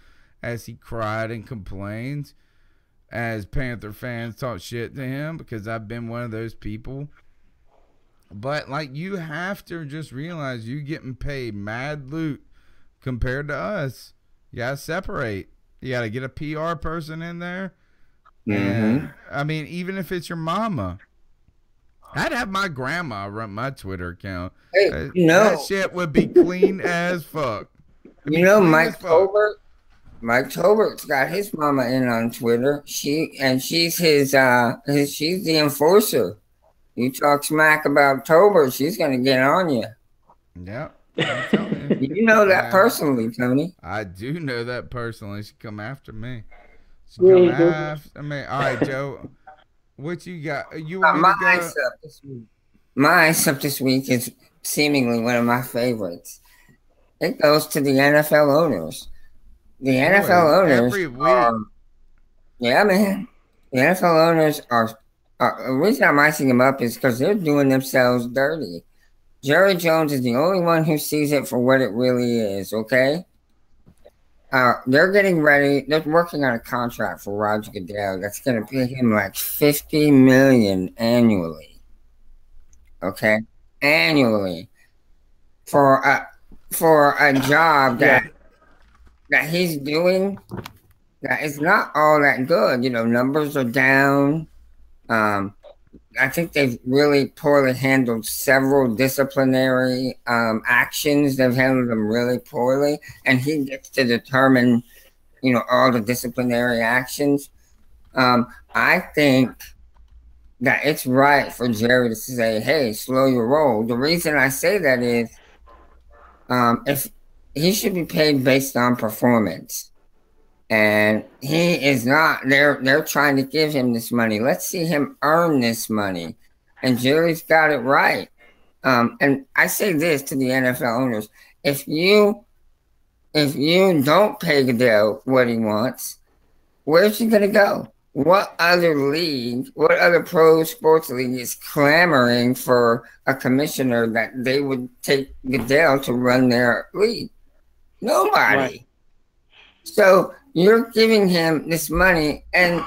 as he cried and complained, as Panther fans talk shit to him, because I've been one of those people. But, like, you have to just realize you getting paid mad loot compared to us. You got to separate. You got to get a PR person in there. And, I mean, even if it's your mama. I'd have my grandma run my Twitter account. Hey, that shit would be clean as fuck. Mike Tobert's got his mama in on Twitter. She's she's the enforcer. You talk smack about Tobert, she's gonna get on you. Yeah, I'm telling you. You know that personally, Tony. I do know that personally. She come after me. She come after me. All right, Joe. What you got? You want me to go? My ice up this week is seemingly one of my favorites. It goes to the NFL owners. The NFL owners every week. Yeah, man. The NFL owners are the reason I'm icing them up is because they're doing themselves dirty. Jerry Jones is the only one who sees it for what it really is, okay? They're getting ready. They're working on a contract for Roger Goodell that's going to pay him like $50 million annually. Okay? Annually. For a job that he's doing that is not all that good. Numbers are down. I think they've really poorly handled several disciplinary actions. They've handled them really poorly, and he gets to determine, all the disciplinary actions. I think that it's right for Jerry to say, "Hey, slow your roll." The reason I say that is, if he should be paid based on performance. And he is not. They're trying to give him this money. Let's see him earn this money. And Jerry's got it right. And I say this to the NFL owners: if you don't pay Goodell what he wants, where's he gonna go? What other league, what other pro sports league is clamoring for a commissioner that they would take Goodell to run their league? Nobody. Right. So you're giving him this money, and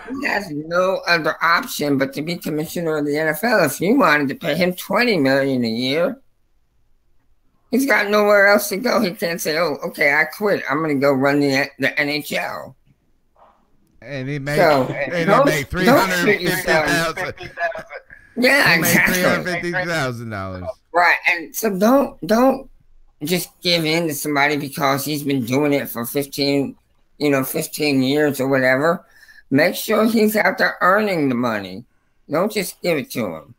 he has no other option but to be commissioner of the NFL. If you wanted to pay him $20 million a year, He's got nowhere else to go. He can't say, "Oh, okay, I quit. I'm going to go run the NHL." And he made So, $350,000. Yeah, he made exactly. $350,000. Right, and so don't just give in to somebody because he's been doing it for 15 years or whatever. Make sure he's out there earning the money. Don't just give it to him.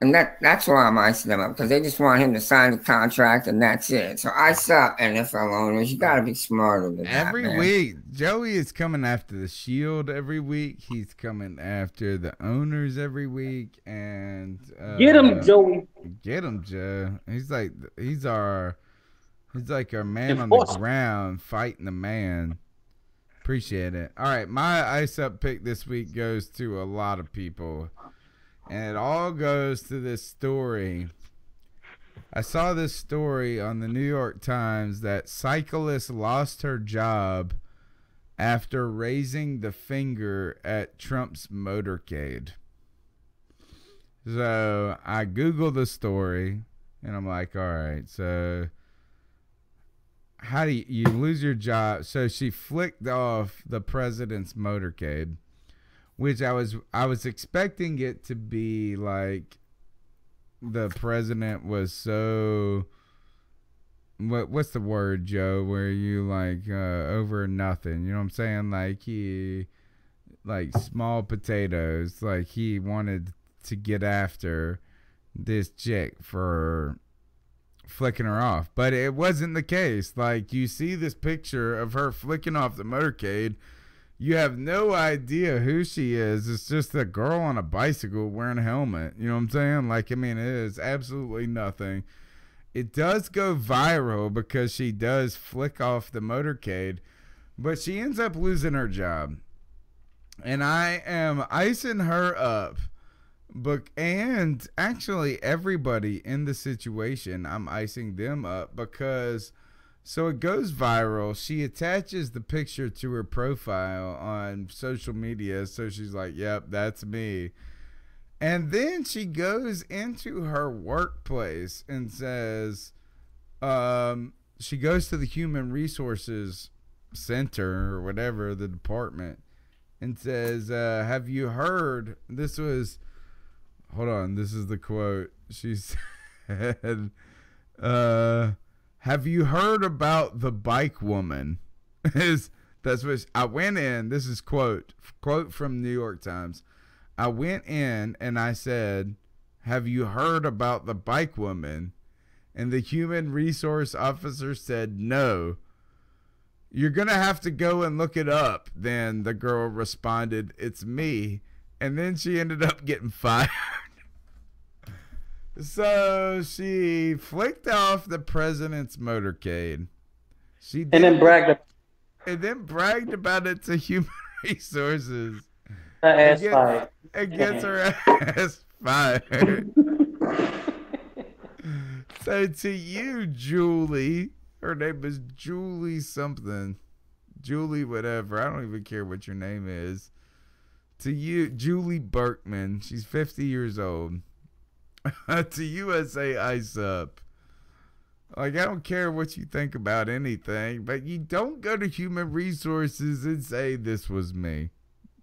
And that's why I'm icing them up, because they just want him to sign the contract and that's it. So ice up, NFL owners. You got to be smarter than that, Every week, Joey is coming after the Shield every week. He's coming after the owners every week. And get him, Joey. Get him, Joe. He's like our man on the ground fighting the man. Appreciate it. All right, my ice up pick this week goes to a lot of people. And it all goes to this story. I saw this story on the New York Times that cyclist lost her job after raising the finger at Trump's motorcade. So I Googled the story and I'm like, all right, so how do you lose your job? So she flicked off the president's motorcade, which I was expecting it to be like the president was so what's the word, Joe, where you like over nothing, you know what I'm saying? Like he like small potatoes, like he wanted to get after this chick for flicking her off. But it wasn't the case. Like you see this picture of her flicking off the motorcade. You have no idea who she is. It's just a girl on a bicycle wearing a helmet. You know what I'm saying? Like, I mean, it is absolutely nothing. It does go viral because she does flick off the motorcade, but she ends up losing her job. And I am icing her up. And actually, everybody in the situation, I'm icing them up because... So it goes viral. She attaches the picture to her profile on social media. So she's like, yep, that's me. And then she goes into her workplace and says, she goes to the Human Resources Center or whatever, the department, and says, have you heard, this is the quote. She said, have you heard about the bike woman? That's what I went in. This is quote from New York Times. I went in and I said, have you heard about the bike woman? And the human resource officer said, no. You're going to have to go and look it up. Then the girl responded, it's me. And then she ended up getting fired. So she flicked off the president's motorcade. And then bragged about it to Human Resources. Her ass fired. And gets her ass fired. So to you, Julie, her name is Julie something. Julie whatever. I don't even care what your name is. To you, Julie Berkman. She's 50 years old. To USA Ice Up. Like, I don't care what you think about anything, but you don't go to Human Resources and say this was me.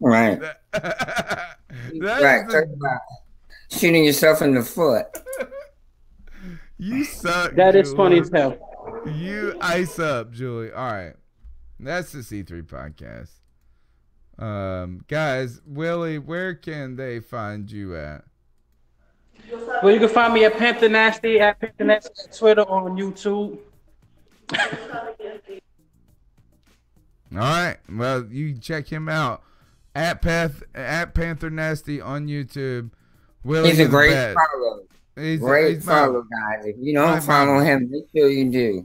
Right. Right. Talk about shooting yourself in the foot. You suck. That Julie. is funny as hell. You ice up, Julie. All right. That's the C3 podcast. Guys, Willie, where can they find you at? Well, you can find me at Panther Nasty, at Twitter, on YouTube. All right. Well, you can check him out at Panther Nasty on YouTube. Willie, he's a great follow. Great follow, guys. If you don't follow him, make sure you do.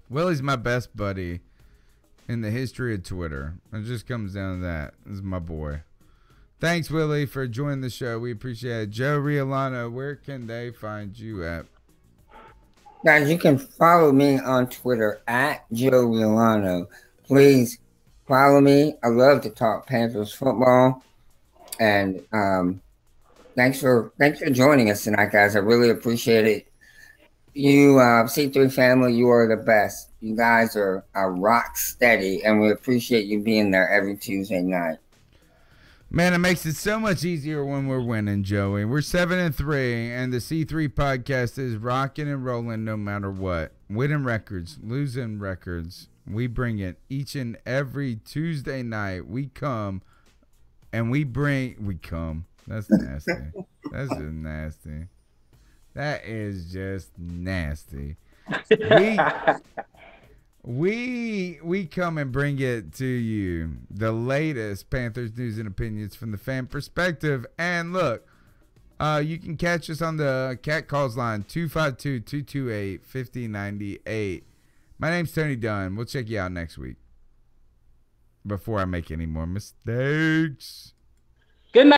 Willie's my best buddy in the history of Twitter. It just comes down to that. This is my boy. Thanks, Willie, for joining the show. We appreciate it. Joe Riolano, where can they find you at? Guys, you can follow me on Twitter at Joe Riolano. Please follow me. I love to talk Panthers football. And thanks for joining us tonight, guys. I really appreciate it. You, C3 family, you are the best. You guys are rock steady, and we appreciate you being there every Tuesday night. Man, it makes it so much easier when we're winning, Joey. We're 7-3, and the C3 podcast is rocking and rolling no matter what. Winning records, losing records. We bring it each and every Tuesday night. We come, and we come. That's nasty. That's just nasty. That is just nasty. We come and bring it to you, the latest Panthers news and opinions from the fan perspective. And look, you can catch us on the Cat Calls line, 252-228-5098. My name's Tony Dunn. We'll check you out next week before I make any more mistakes.